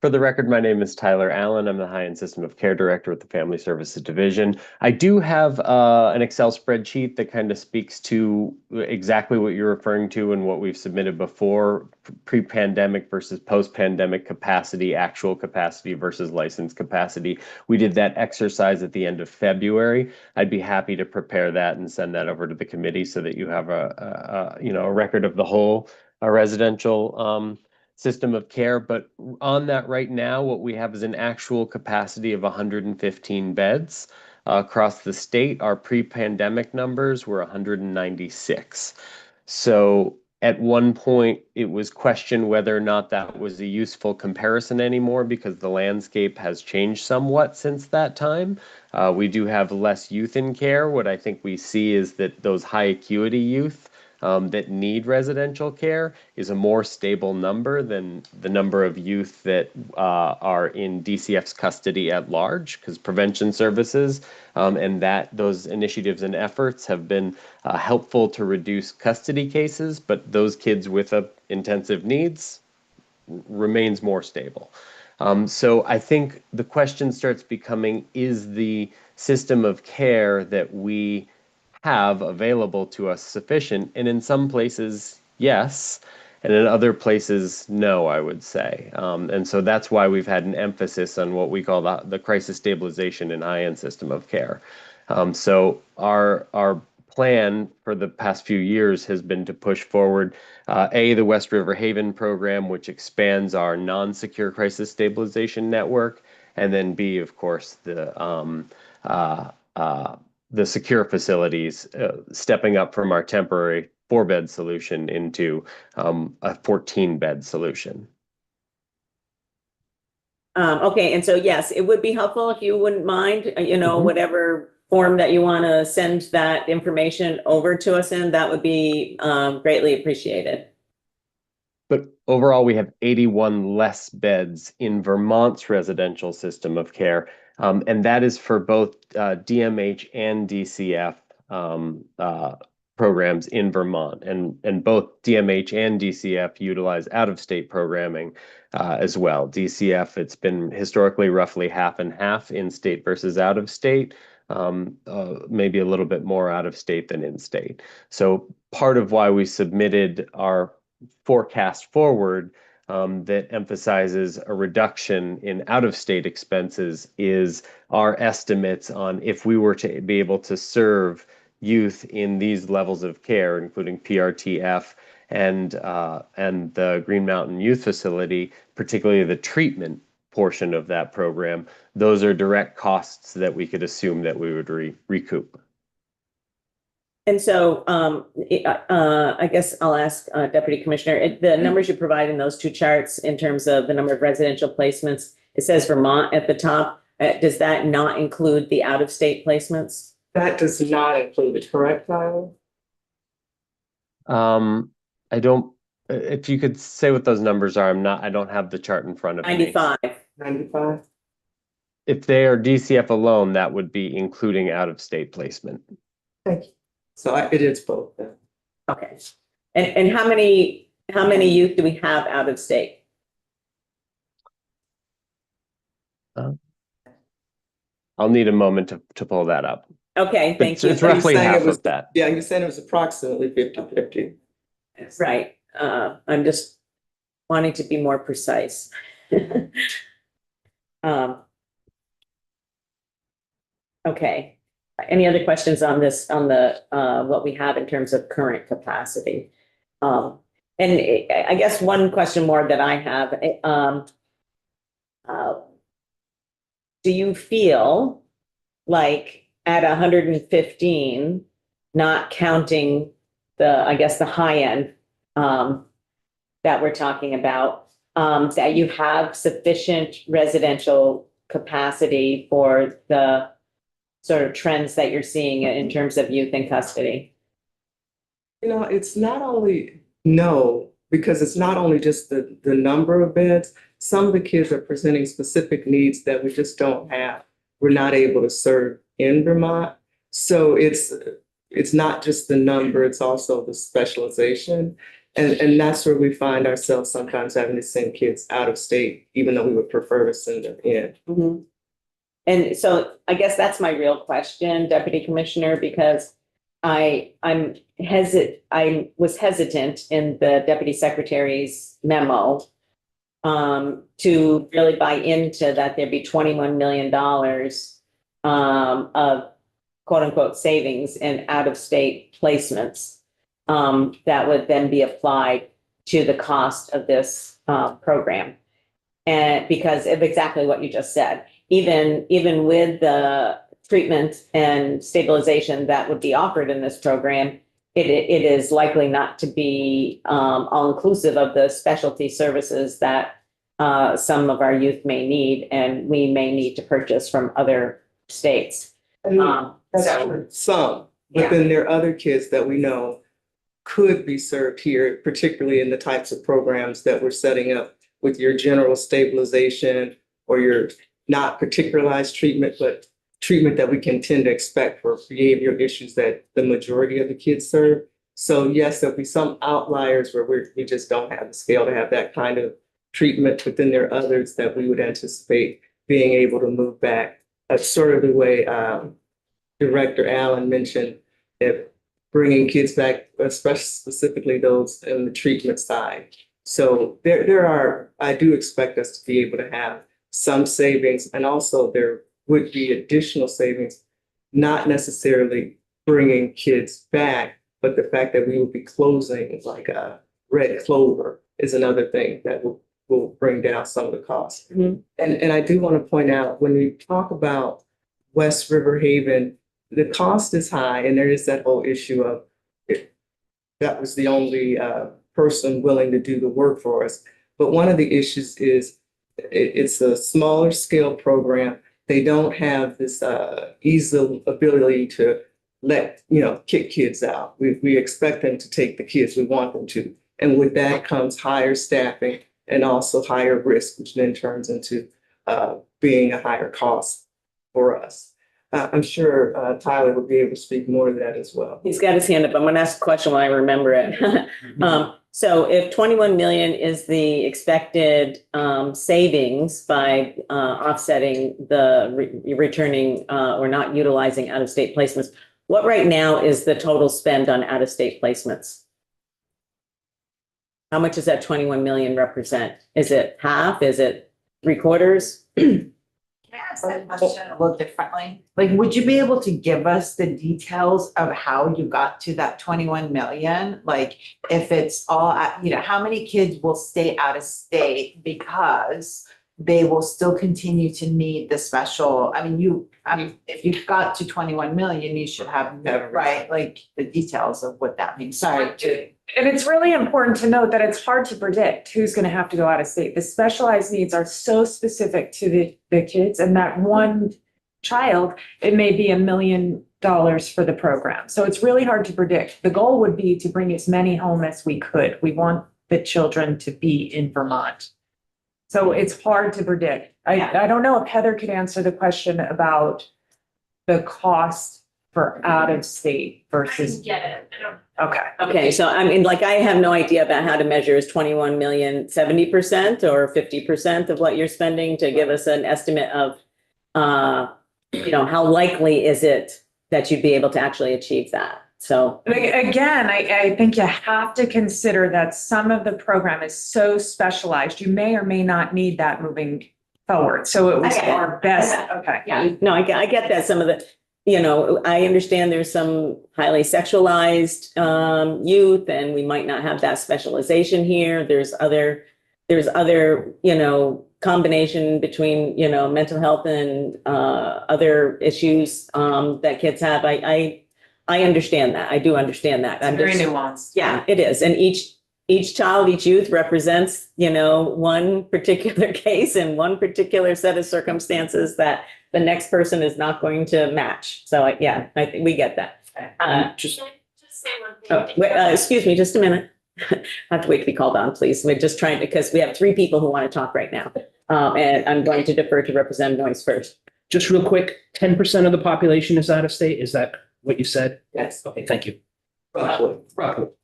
For the record, my name is Tyler Allen. I'm the High-End System of Care Director with the Family Services Division. I do have an Excel spreadsheet that kind of speaks to exactly what you're referring to and what we've submitted before, pre-pandemic versus post-pandemic capacity, actual capacity versus licensed capacity. We did that exercise at the end of February. I'd be happy to prepare that and send that over to the committee so that you have a record of the whole residential system of care. But on that right now, what we have is an actual capacity of 115 beds across the state. Our pre-pandemic numbers were 196. So at one point, it was questioned whether or not that was a useful comparison anymore, because the landscape has changed somewhat since that time. We do have less youth in care. What I think we see is that those high acuity youth that need residential care is a more stable number than the number of youth that are in DCF's custody at large, because prevention services and those initiatives and efforts have been helpful to reduce custody cases, but those kids with intensive needs remains more stable. So I think the question starts becoming, is the system of care that we have available to us sufficient? And in some places, yes, and in other places, no, I would say. And so that's why we've had an emphasis on what we call the crisis stabilization and high-end system of care. So our plan for the past few years has been to push forward the West River Haven program, which expands our non-secure crisis stabilization network, and then B, of course, the the secure facilities, stepping up from our temporary 4-bed solution into a 14-bed solution. Okay, and so yes, it would be helpful if you wouldn't mind, Mhm. whatever form that you want to send that information over to us in, that would be greatly appreciated. But overall, we have 81 less beds in Vermont's residential system of care. And that is for both DMH and DCF programs in Vermont. And both DMH and DCF utilize out-of-state programming as well. DCF, it's been historically roughly half and half in-state versus out-of-state. Maybe a little bit more out-of-state than in-state. So part of why we submitted our forecast forward that emphasizes a reduction in out-of-state expenses is our estimates on if we were to be able to serve youth in these levels of care, including PRTF and the Green Mountain Youth Facility, particularly the treatment portion of that program. Those are direct costs that we could assume that we would recoup. And so I guess I'll ask Deputy Commissioner, the numbers you provide in those two charts in terms of the number of residential placements, it says Vermont at the top. Does that not include the out-of-state placements? That does not include it, correct, Tyler? I don't, if you could say what those numbers are, I don't have the chart in front of me. 95. 95? If they are DCF alone, that would be including out-of-state placement. Thank you. So it is both then. Okay. And how many youth do we have out of state? I'll need a moment to pull that up. Okay, But thank you. it's roughly saying it half was- of that. Yeah, you're saying it was approximately 50-50. Right. I'm just wanting to be more precise. Okay. Any other questions on this, on the what we have in terms of current capacity? And I guess one question more that I have, do you feel like at 115, not counting I guess the high end that we're talking about, that you have sufficient residential capacity for the sort of trends that you're seeing in terms of youth in custody? It's not only because it's not only just the number of beds. Some of the kids are presenting specific needs that we just don't have. We're not able to serve in Vermont. So it's not just the number, it's also the specialization. And that's where we find ourselves sometimes having to send kids out of state, even though we would prefer to send them in. Mm-hmm. And so I guess that's my real question, Deputy Commissioner, because I was hesitant in the Deputy Secretary's memo to really buy into that there'd be $21 million of quote unquote savings in out-of-state placements that would then be applied to the cost of this program. And because of exactly what you just said, even with the treatment and stabilization that would be offered in this program, it is likely not to be all inclusive of the specialty services that some of our youth may need and we may need to purchase from other states. That's true. Some, but then there are other kids that we know could be served here, particularly in the types of programs that we're setting up with your general stabilization or your not particularized treatment, but treatment that we can tend to expect for behavioral issues that the majority of the kids serve. So yes, there'll be some outliers where we just don't have the scale to have that kind of treatment, but then there are others that we would anticipate being able to move back. That's sort of the way Director Allen mentioned, if bringing kids back, especially specifically those in the treatment side. So I do expect us to be able to have some savings, and also there would be additional savings, not necessarily bringing kids back, but the fact that we will be closing like a Red Clover is another thing that will bring down some of the costs. Mhm. And I do want to point out, when we talk about West River Haven, the cost is high, and there is that whole issue of if that was the only person willing to do the work for us. But one of the issues is it's a smaller scale program. They don't have this easy ability to kick kids out. We expect them to take the kids we want them to. And with that comes higher staffing and also higher risk, which then turns into being a higher cost for us. I'm sure Tyler would be able to speak more to that as well. He's got his hand up. I'm going to ask a question when I remember it. So if 21 million is the expected savings by offsetting the returning or not utilizing out-of-state placements, what right now is the total spend on out-of-state placements? How much does that 21 million represent? Is it half? Is it 3/4? Can I ask that question a little differently? Like, would you be able to give us the details of how you got to that 21 million? Like, if it's all, how many kids will stay out of state because they will still continue to need the special, if you've got to 21 million, you should have, right, like the details of what that means. Sorry. And it's really important to note that it's hard to predict who's going to have to go out of state. The specialized needs are so specific to the kids, and that one child, it may be $1 million for the program. So it's really hard to predict. The goal would be to bring as many home as we could. We want the children to be in Vermont. So it's hard to predict. I don't know if Heather could answer the question about the cost for out of state versus. Get it. I don't. Okay. Okay, so I have no idea about how to measure is 21 million 70% or 50% of what you're spending to give us an estimate of, how likely is it that you'd be able to actually achieve that? So Again, I think you have to consider that some of the program is so specialized. You may or may not need that moving forward. So it was our best. Okay. Yeah. no, I get that some of the, I understand there's some highly sexualized youth, and we might not have that specialization here. There's other, combination between, mental health and other issues that kids have. I understand that. I do understand that. It's very nuanced. Yeah, it is. And each child, each youth represents, one particular case and one particular set of circumstances that the next person is not going to match. So I think we get that. Just, Can I just say one thing? Excuse me, just a minute. I have to wait to be called on, please. We're just trying because we have 3 people who want to talk right now. And I'm going to defer to Representative Noyes first. just real quick, 10% of the population is out of state. Is that what you said? Yes. Okay, thank you. Roughly.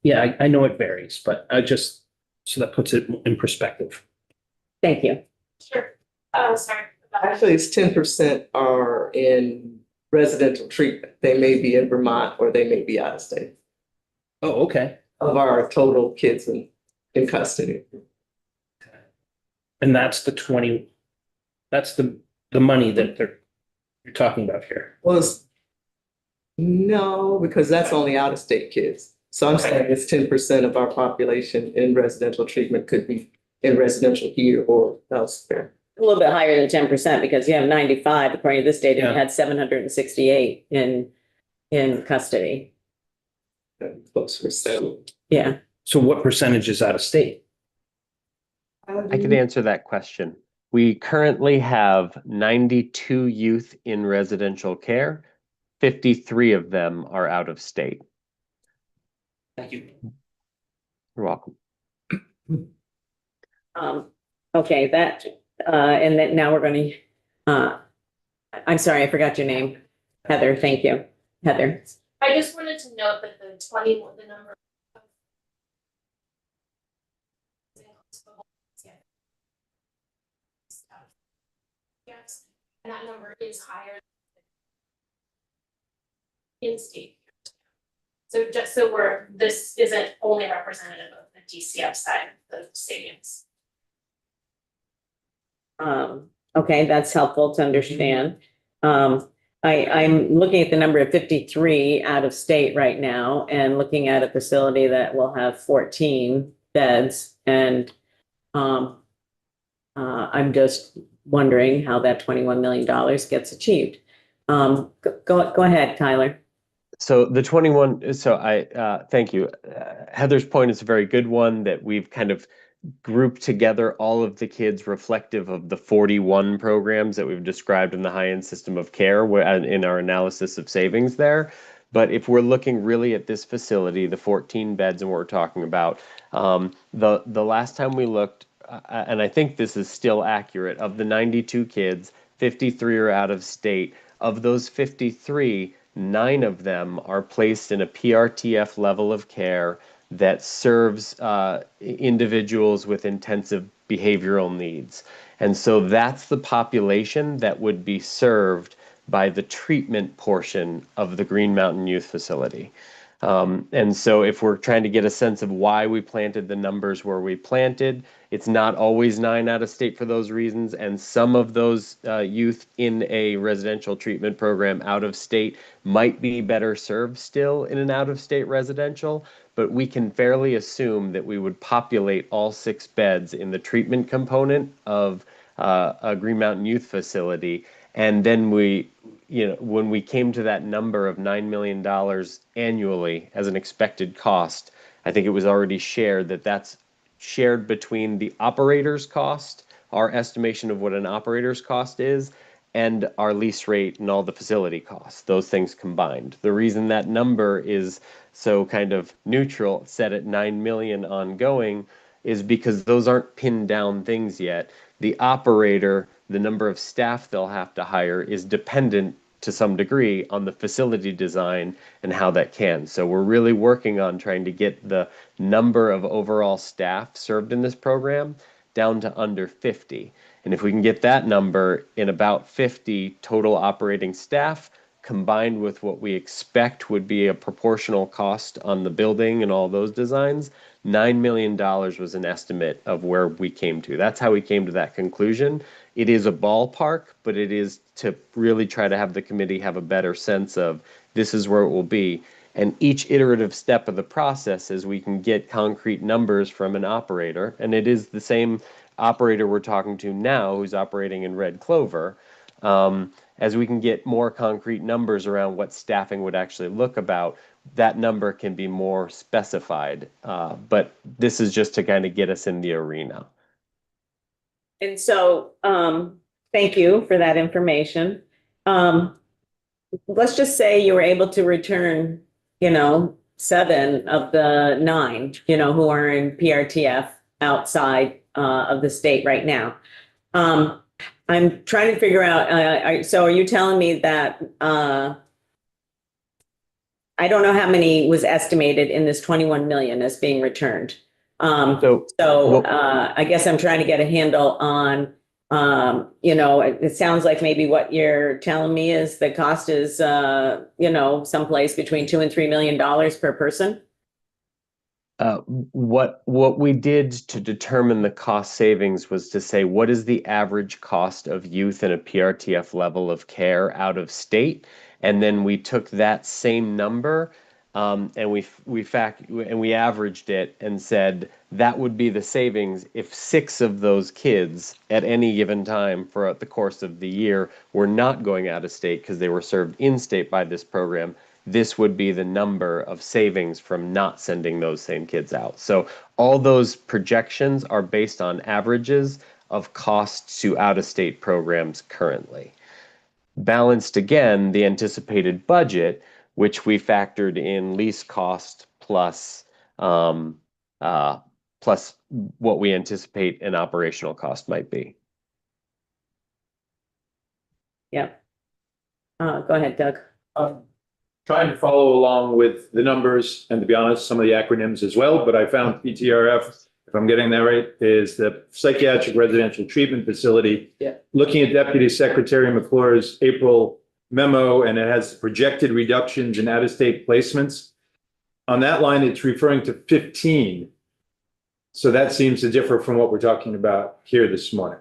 Yeah, I know it varies, but so that puts it in perspective. Thank you. Sure. Sorry. Actually, it's 10% are in residential treatment. They may be in Vermont or they may be out of state Oh, okay. of our total kids in custody. And that's that's the money that you're talking about here. No, because that's only out of state kids. So I'm saying it's 10% of our population in residential treatment could be in residential here or elsewhere. A little bit higher than 10% because you have 95, according to this data, you Yeah. had 768 in custody. Closer, so. Yeah. So what percentage is out of state? I can answer that question. We currently have 92 youth in residential care. 53 of them are out of state. Thank you. You're welcome. Okay, and then now we're going to, I'm sorry, I forgot your name. Heather, thank you. Heather. I just wanted to note that the number. Yes, and that number is higher. In state. So just so this isn't only representative of the DCF side of the stadiums. Okay, that's helpful to understand. I'm looking at the number of 53 out of state right now and looking at a facility that will have 14 beds. And I'm just wondering how that $21 million gets achieved. Go ahead, Tyler. So the 21, so thank you. Heather's point is a very good one, that we've kind of grouped together all of the kids reflective of the 41 programs that we've described in the high-end system of care in our analysis of savings there. But if we're looking really at this facility, the 14 beds and what we're talking about, the last time we looked, and I think this is still accurate, of the 92 kids, 53 are out of state. Of those 53, 9 of them are placed in a PRTF level of care that serves individuals with intensive behavioral needs. And so that's the population that would be served by the treatment portion of the Green Mountain Youth Facility. And so if we're trying to get a sense of why we planted the numbers where we planted, it's not always 9 out of state for those reasons. And some of those youth in a residential treatment program out of state might be better served still in an out of state residential. But we can fairly assume that we would populate all 6 beds in the treatment component of a Green Mountain Youth Facility. And then when we came to that number of $9 million annually as an expected cost, I think it was already shared that that's shared between the operator's cost, our estimation of what an operator's cost is, and our lease rate and all the facility costs, those things combined. The reason that number is so kind of neutral, set at 9 million ongoing, is because those aren't pinned down things yet. The operator, the number of staff they'll have to hire, is dependent to some degree on the facility design and how that can. So we're really working on trying to get the number of overall staff served in this program down to under 50. And if we can get that number in about 50 total operating staff, combined with what we expect would be a proportional cost on the building and all those designs, $9 million was an estimate of where we came to. That's how we came to that conclusion. It is a ballpark, but it is to really try to have the committee have a better sense of this is where it will be. And each iterative step of the process is we can get concrete numbers from an operator, and it is the same operator we're talking to now who's operating in Red Clover. As we can get more concrete numbers around what staffing would actually look about, that number can be more specified. But this is just to kind of get us in the arena. And so, thank you for that information. Let's just say you were able to return, 7 of the 9, who are in PRTF outside of the state right now. I'm trying to figure out, so are you telling me that, I don't know how many was estimated in this 21 million as being returned. I guess I'm trying to get a handle on, it sounds like maybe what you're telling me is the cost is, someplace between $2 and $3 million per person. What we did to determine the cost savings was to say, what is the average cost of youth in a PRTF level of care out of state? And then we took that same number and we averaged it and said that would be the savings if 6 of those kids at any given time throughout the course of the year were not going out of state because they were served in state by this program. This would be the number of savings from not sending those same kids out. So all those projections are based on averages of costs to out-of-state programs currently. Balanced again, the anticipated budget, which we factored in lease cost plus what we anticipate an operational cost might be. Yep. Go ahead, Doug. Trying to follow along with the numbers and, to be honest, some of the acronyms as well, but I found PTRF, if I'm getting that right, is the Psychiatric Residential Treatment Facility. Yeah. Looking at Deputy Secretary McClure's April memo, and it has projected reductions in out-of-state placements. On that line, it's referring to 15. So that seems to differ from what we're talking about here this morning.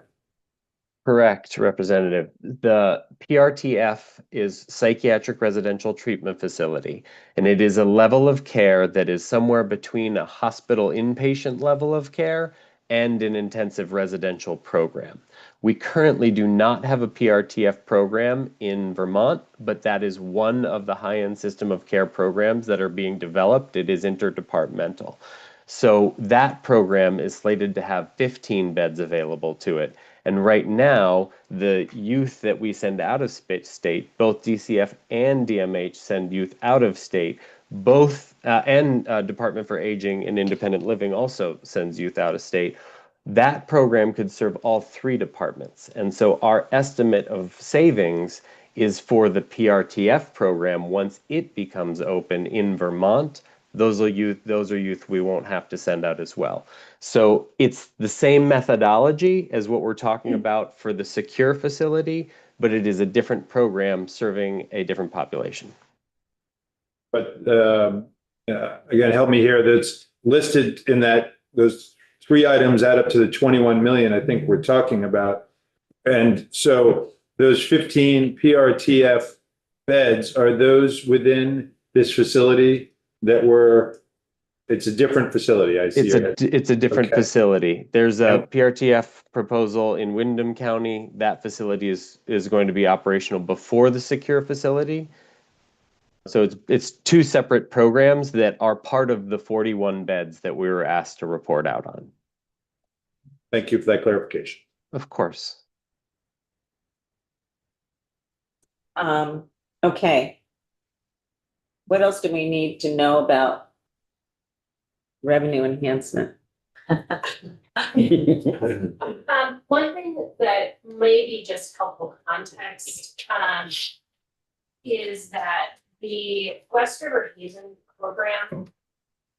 Correct, Representative. The PRTF is Psychiatric Residential Treatment Facility, and it is a level of care that is somewhere between a hospital inpatient level of care and an intensive residential program. We currently do not have a PRTF program in Vermont, but that is one of the high-end system of care programs that are being developed. It is interdepartmental. So that program is slated to have 15 beds available to it. And right now, the youth that we send out of state, both DCF and DMH send youth out of state, both, and Department for Aging and Independent Living also sends youth out of state. That program could serve all three departments. And so our estimate of savings is for the PRTF program once it becomes open in Vermont. Those are youth we won't have to send out as well. So it's the same methodology as what we're talking about for the secure facility, but it is a different program serving a different population. But again, help me here. That's listed in that those three items add up to the 21 million I think we're talking about. And so those 15 PRTF beds, are those within this facility that it's a different facility, I see. It's a different Okay. facility. There's a Yep. PRTF proposal in Windham County. That facility is going to be operational before the secure facility. So it's two separate programs that are part of the 41 beds that we were asked to report out on. Thank you for that clarification. Of course. Okay. What else do we need to know about revenue enhancement? One thing that may be just helpful context, is that the West River Haven program,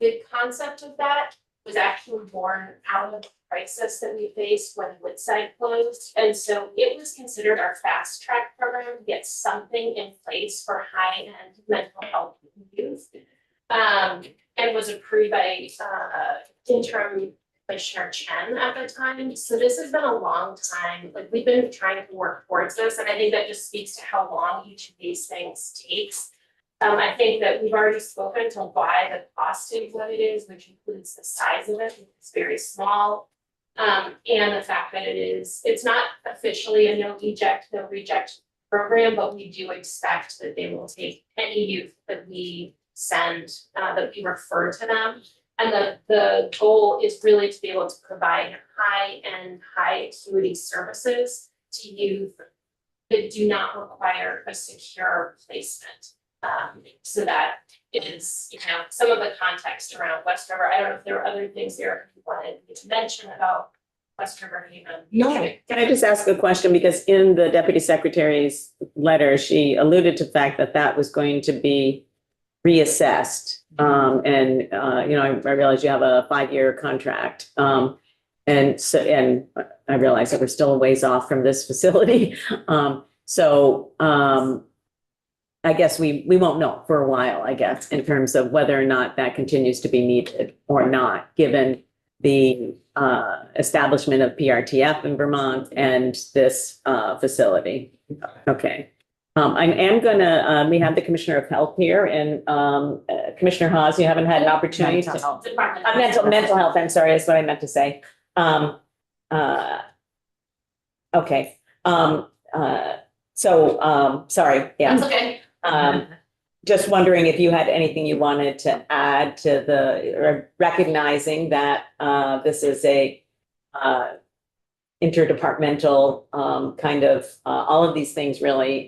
the concept of that was actually born out of the crisis that we faced when Woodside closed. And so it was considered our fast track program to get something in place for high-end mental health youth. And was approved by interim Commissioner Chen at the time. So this has been a long time, like we've been trying to work towards this, and I think that just speaks to how long each of these things takes. I think that we've already spoken to why the cost is what it is, which includes the size of it, it's very small. And the fact that it's not officially a no reject program, but we do expect that they will take any youth that we send, that we refer to them. And the goal is really to be able to provide high-end, high acuity services to youth that do not require a secure placement. So that is, some of the context around West River. I don't know if there are other things there you wanted me to mention about West River Haven. No. Can I just ask a question? Because in the Deputy Secretary's letter, she alluded to the fact that that was going to be reassessed. I realize you have a 5-year contract. And I realize that we're still a ways off from this facility. I guess we won't know for a while, I guess, in terms of whether or not that continues to be needed or not, given the establishment of PRTF in Vermont and this facility. Okay. I am gonna, we have the Commissioner of Health here, and Commissioner Hawes, you haven't had an opportunity to. Department. Mental health, I'm sorry, that's what I meant to say. Okay. Sorry, yeah. That's okay. Just wondering if you had anything you wanted to add to recognizing that this is a interdepartmental kind of, all of these things really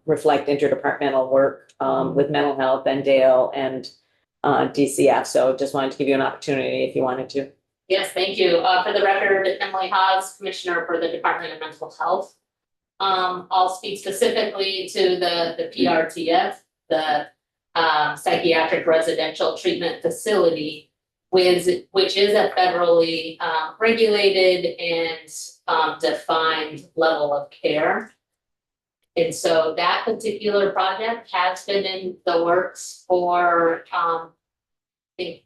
reflect interdepartmental work with mental health and Dale and DCF. So just wanted to give you an opportunity if you wanted to. Yes, thank you. For the record, Emily Hawes, Commissioner for the Department of Mental Health. I'll speak specifically to the PRTF, the Psychiatric Residential Treatment Facility, which is a federally regulated and defined level of care. And so that particular project has been in the works for I think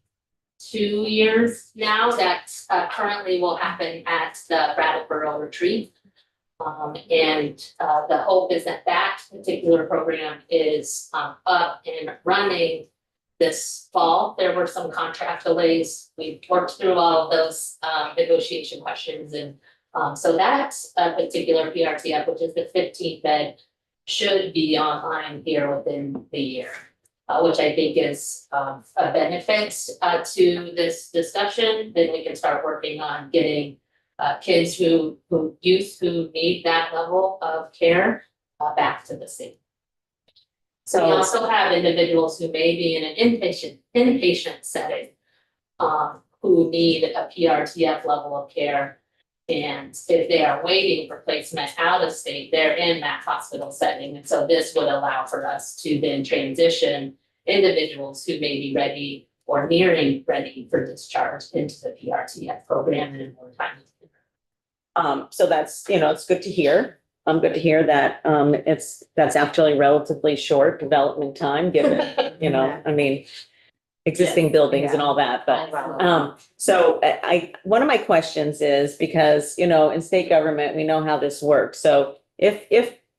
2 years now. That currently will happen at the Brattleboro Retreat. The hope is that that particular program is up and running this fall. There were some contract delays. We worked through all of those negotiation questions, and so that particular PRTF, which is the 15 bed, should be online here within the year, which I think is a benefit to this discussion. Then we can start working on getting kids youth who need that level of care back to the city. So we also have individuals who may be in an inpatient setting who need a PRTF level of care. And if they are waiting for placement out of state, they're in that hospital setting. And so this would allow for us to then transition individuals who may be ready or nearing ready for discharge into the PRTF program in a more timely manner. So that's, it's good to hear. I'm good to hear that, that's actually relatively short development time, given, I mean, existing buildings and all that, but, so one of my questions is, because, in state government, we know how this works. So if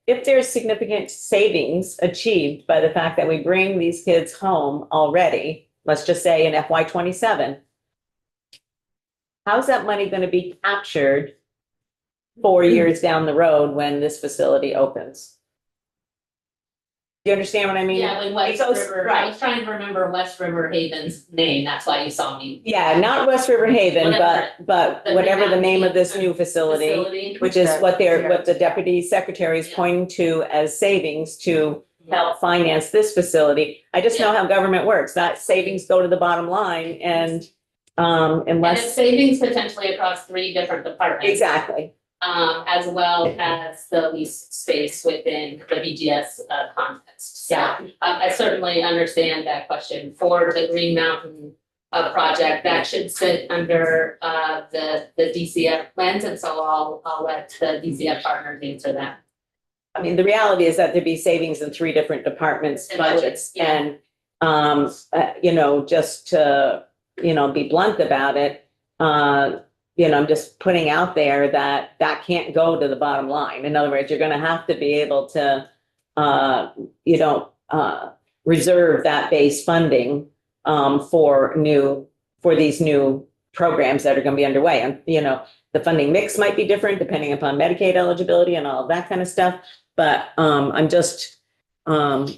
there's significant savings achieved by the fact that we bring these kids home already, let's just say in FY 27, how's that money going to be captured 4 years down the road when this facility opens? Do you understand what I mean? Yeah, when West It goes- River, I right. was trying to remember West River Haven's name, that's why you saw me. Yeah, not West River Haven, but The whatever the name of this Green new facility, Facility. which is what the deputy secretary is pointing to as savings to help finance this facility. I just know how government works. That savings go to the bottom line, and And it's unless, savings potentially across 3 different departments. exactly. As well as the lease space within the BGS context. So I certainly understand that question. For the Green Mountain project, that should sit under the DCF lens, and so I'll let the DCF partners answer that. I mean, the reality is that there'd be savings in 3 different departments' And budgets, budgets, yeah. and just to, be blunt about it, I'm just putting out there that can't go to the bottom line. In other words, you're gonna have to be able to, reserve that base funding, for these new programs that are gonna be underway. And, the funding mix might be different depending upon Medicaid eligibility and all of that kind of stuff. But, I'm just a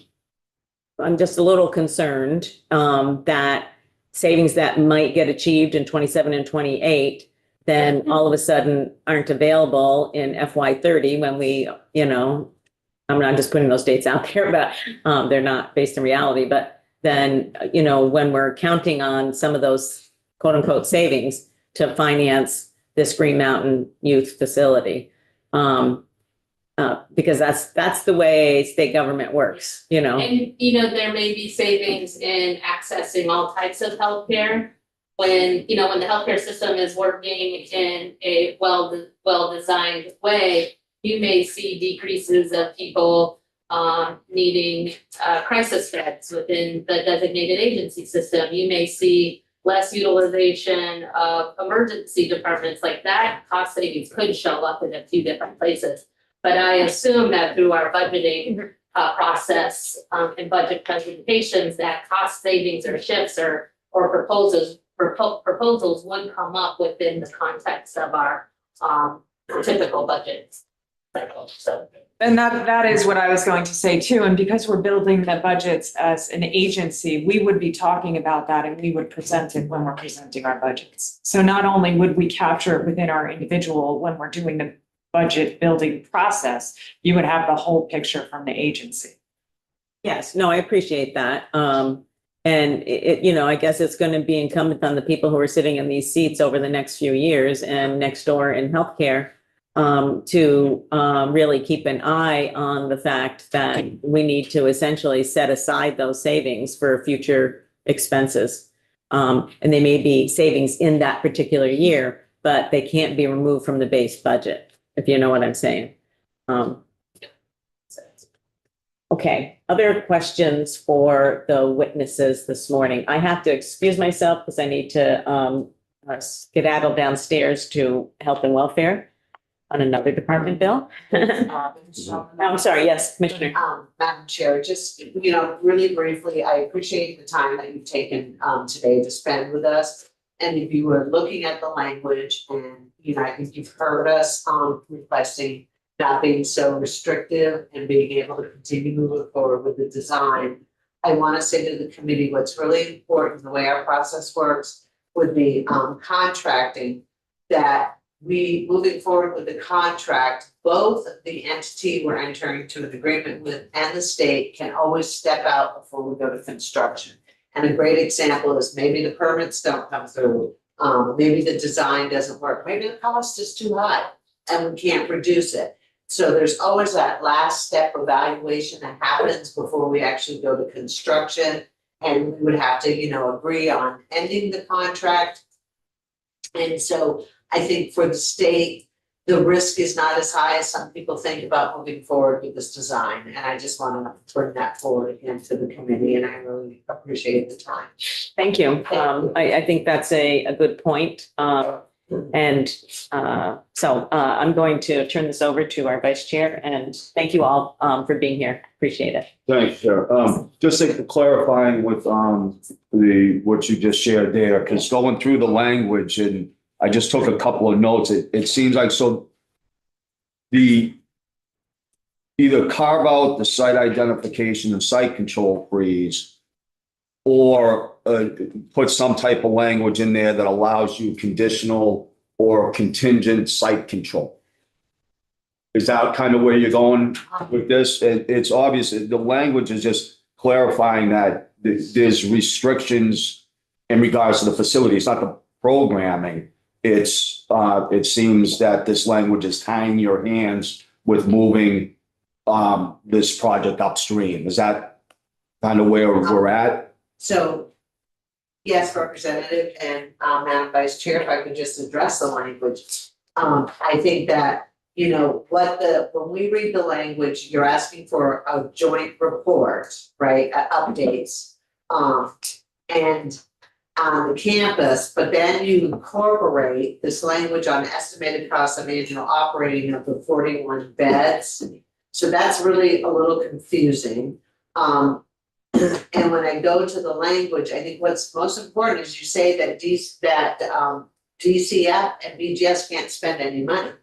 little concerned, that savings that might get achieved in 27 and 28 then all of a sudden aren't available in FY 30 when we, I'm not just putting those dates out there, but they're not based in reality. But then, when we're counting on some of those quote unquote savings to finance this Green Mountain Youth Facility, because that's the way state government works, And, there may be savings in accessing all types of healthcare. When the healthcare system is working in a well-designed way, you may see decreases of people needing crisis beds within the designated agency system. You may see less utilization of emergency departments. Like that, cost savings could show up in a few different places. But I assume that through our budgeting process and budget presentations, that cost savings or shifts or proposals would come up within the context of our typical budget cycle. So. And that is what I was going to say too. And because we're building the budgets as an agency, we would be talking about that and we would present it when we're presenting our budgets. So not only would we capture it within our individual when we're doing the budget building process, you would have the whole picture from the agency. Yes, no, I appreciate that. And I guess it's going to be incumbent on the people who are sitting in these seats over the next few years and next door in healthcare to really keep an eye on the fact that we need to essentially set aside those savings for future expenses. And they may be savings in that particular year, but they can't be removed from the base budget, if you know what I'm saying. Okay, other questions for the witnesses this morning? I have to excuse myself because I need to skedaddle downstairs to health and welfare. on another department bill. I'm sorry, yes, Commissioner. Madam Chair, just, really briefly, I appreciate the time that you've taken, today to spend with us. And if you were looking at the language and, I think you've heard us, requesting not being so restrictive and being able to continue moving forward with the design. I want to say to the committee, what's really important, the way our process works with the, contracting, that we, moving forward with the contract, both the entity we're entering into an agreement with and the state can always step out before we go to construction. And a great example is maybe the permits don't come through, maybe the design doesn't work, maybe the cost is too high and we can't produce it. So there's always that last step evaluation that happens before we actually go to construction. And we would have to, agree on ending the contract. And so I think for the state, the risk is not as high as some people think about moving forward with this design. And I just want to bring that forward again to the committee, and I really appreciate the time. Thank you. I think that's a good point. So I'm going to turn this over to our vice chair, and thank you all for being here. Appreciate it. Thanks, Chair. Just like clarifying with what you just shared there, because going through the language and I just took a couple of notes. It seems like either carve out the site identification and site control freeze, or put some type of language in there that allows you conditional or contingent site control. Is that kind of where you're going with this? It's obvious, the language is just clarifying that there's restrictions in regards to the facility. It's not the programming. It seems that this language is tying your hands with moving this project upstream. Is that kind of where we're at? So, yes, Representative and Madam Vice Chair, if I could just address the language. I think that, when we read the language, you're asking for a joint report, right? Updates. And on the campus, but then you incorporate this language on estimated cost of annual operating of the 41 beds. So that's really a little confusing. And when I go to the language, I think what's most important is you say that DCF and BGS can't spend any money.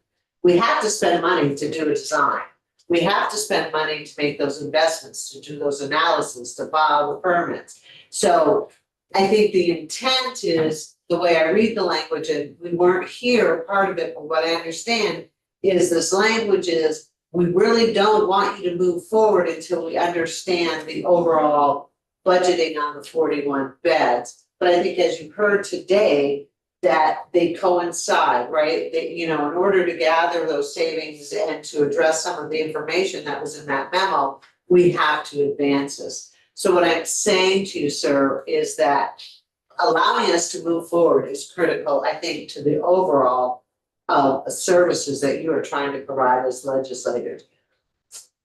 We have to spend money to do a design. We have to spend money to make those investments, to do those analyses, to file the permits. So I think the intent is, the way I read the language, and we weren't here, part of it, but what I understand is this language is, we really don't want you to move forward until we understand the overall budgeting on the 41 beds. But I think as you heard today, that they coincide, right? In order to gather those savings and to address some of the information that was in that memo, we have to advance this. So what I'm saying to you, sir, is that allowing us to move forward is critical, I think, to the overall services that you are trying to provide as legislators.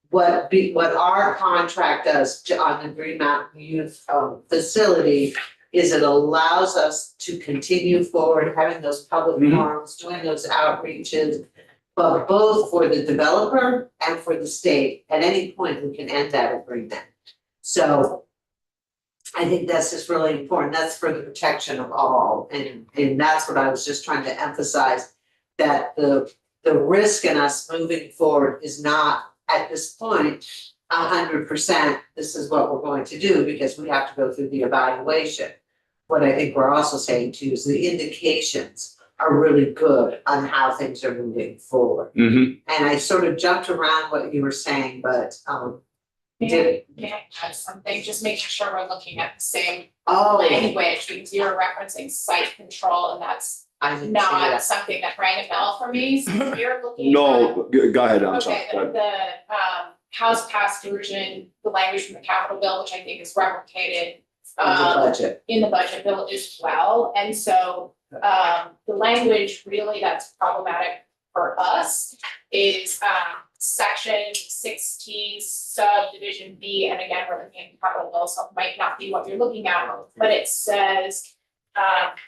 What our contract does on the Green Mountain Youth facility is it allows us to continue forward, having those public forums, doing those outreaches, but both for the developer and for the state. At any point, we can end that agreement. So I think that's just really important. That's for the protection of all. And that's what I was just trying to emphasize, that the risk in us moving forward is not at this point 100%. This is what we're going to do because we have to go through the evaluation. What I think we're also saying too is the indications are really good on how things are moving forward. And I sort of jumped around what you were saying, but May I add something, just making sure we're looking at the same oh, language, because you're referencing site control, and that's I didn't see not that. something that rang a bell for me, so you're looking at. No, go ahead, I'm sorry. Okay, the House passed version, the language from the Capitol bill, which I think is replicated The budget. in the budget bill as well. And so the language really that's problematic for us is section 16 subdivision B, and again, we're looking at Capitol bill, so it might not be what you're looking at, but it says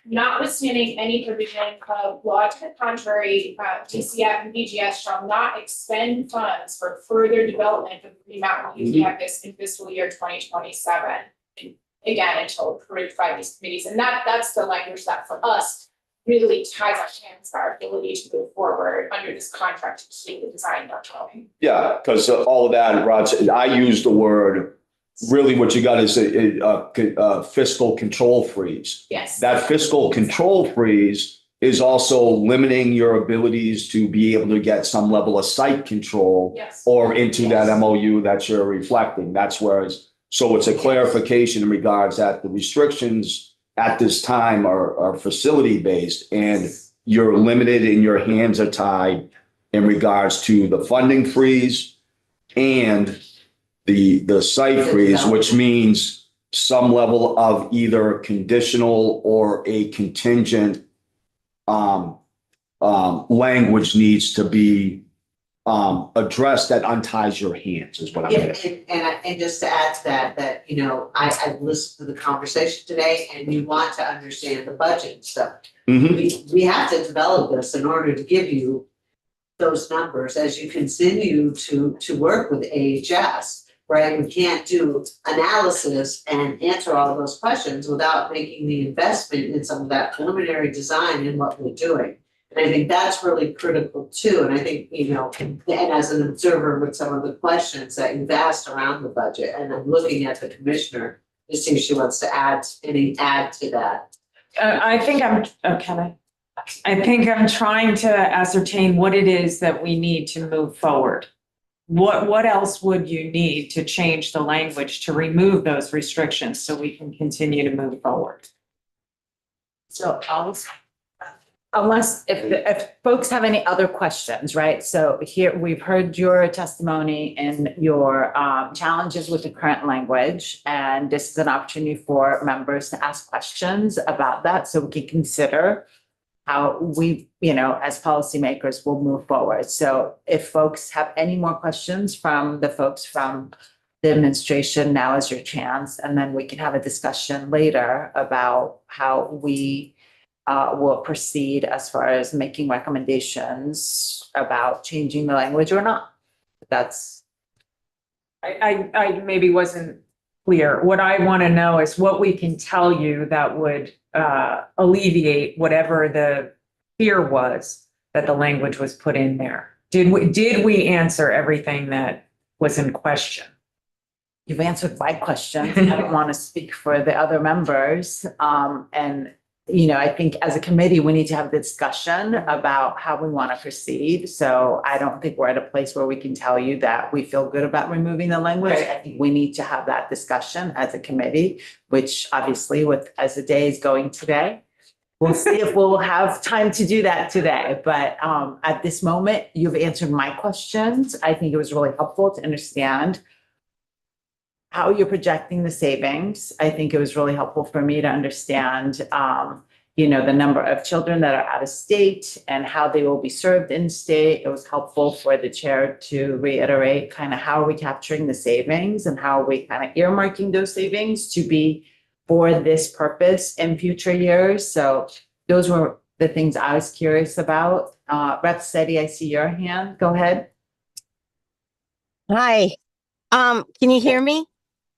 Notwithstanding any provision of law to the contrary, DCF and BGS shall not expend funds for further development of Green Mountain Youth Campus in fiscal year 2027. Again, until approved by these committees, and that's the language that for us really ties our hands, our ability to move forward under this contract to keep the design going. Yeah, because all of that, Rod, I use the word, really what you got is a fiscal control freeze. Yes. That fiscal control freeze is also limiting your abilities to be able to get some level of site control Yes. or into that MOU that you're reflecting. That's where so it's a clarification in regards that the restrictions at this time are facility based, and you're limited and your hands are tied in regards to the funding freeze and the site freeze, which means some level of either conditional or a contingent language needs to be addressed that unties your hands is what I'm saying. And just to add to that, you know, I've listened to the conversation today and we want to understand the budget and stuff. Mhm. We have to develop this in order to give you those numbers as you continue to work with AHS, right? We can't do analysis and answer all those questions without making the investment in some of that preliminary design in what we're doing. And I think that's really critical too. And I think, you know, and as an observer with some of the questions that you've asked around the budget, and I'm looking at the commissioner to see if she wants to add to that. I think I'm trying to ascertain what it is that we need to move forward. What else would you need to change the language to remove those restrictions so we can continue to move forward? So unless if folks have any other questions, right? So here we've heard your testimony and your challenges with the current language. And this is an opportunity for members to ask questions about that so we can consider how we, you know, as policymakers will move forward. So if folks have any more questions from the folks from the administration, now is your chance. And then we can have a discussion later about how we will proceed as far as making recommendations about changing the language or not. That's. I maybe wasn't clear. What I want to know is what we can tell you that would alleviate whatever the fear was that the language was put in there. Did we answer everything that was in question? You've answered my questions. I don't want to speak for the other members. And, you know, I think as a committee, we need to have the discussion about how we want to proceed. So I don't think we're at a place where we can tell you that we feel good about removing the language. I think we need to have that discussion as a committee, which obviously as the day is going today, we'll see if we'll have time to do that today. But at this moment, you've answered my questions. I think it was really helpful to understand how you're projecting the savings. I think it was really helpful for me to understand, you know, the number of children that are out of state and how they will be served in state. It was helpful for the chair to reiterate kind of how are we capturing the savings and how are we kind of earmarking those savings to be for this purpose in future years. So those were the things I was curious about. Rep. Seti, I see your hand. Go ahead. Hi. Can you hear me?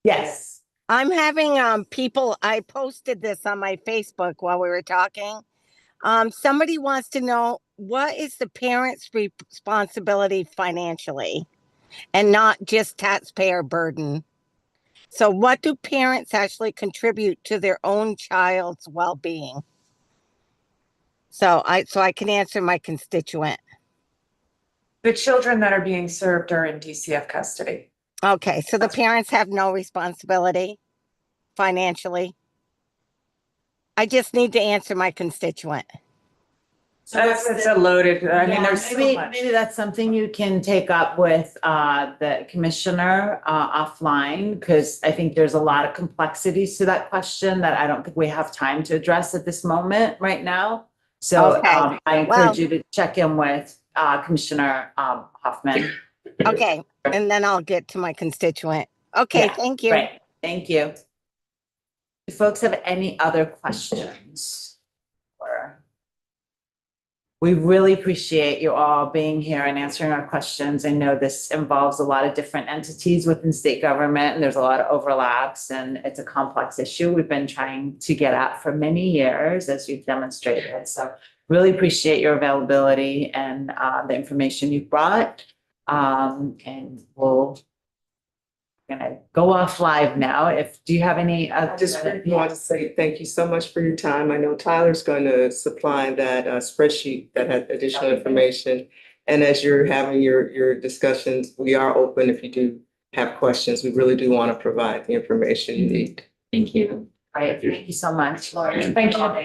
Yes. I'm having people, I posted this on my Facebook while we were talking. Somebody wants to know, what is the parent's responsibility financially and not just taxpayer burden? So what do parents actually contribute to their own child's well-being? So I can answer my constituent. The children that are being served are in DCF custody. Okay, so the parents have no responsibility financially. I just need to answer my constituent. So that's a loaded, I mean, Yeah, there's so maybe, much. maybe that's something you can take up with the commissioner offline, because I think there's a lot of complexities to that question that I don't think we have time to address at this moment right now. So Okay. I encourage you to check in with Commissioner Hoffman. Okay, and then I'll get to my constituent. Okay, Yeah, thank you. Great, thank you. Do folks have any other questions? Or we really appreciate you all being here and answering our questions. I know this involves a lot of different entities within state government, and there's a lot of overlaps, and it's a complex issue we've been trying to get at for many years, as you've demonstrated. So really appreciate your availability and the information you brought. And we'll gonna go off live now. Do you have any? I just want to say thank you so much for your time. I know Tyler's going to supply that spreadsheet that had additional information. And as you're having your discussions, we are open if you do have questions. We really do want to provide the information you need. Thank you. All right, thank you so much, Lauren. Thank you.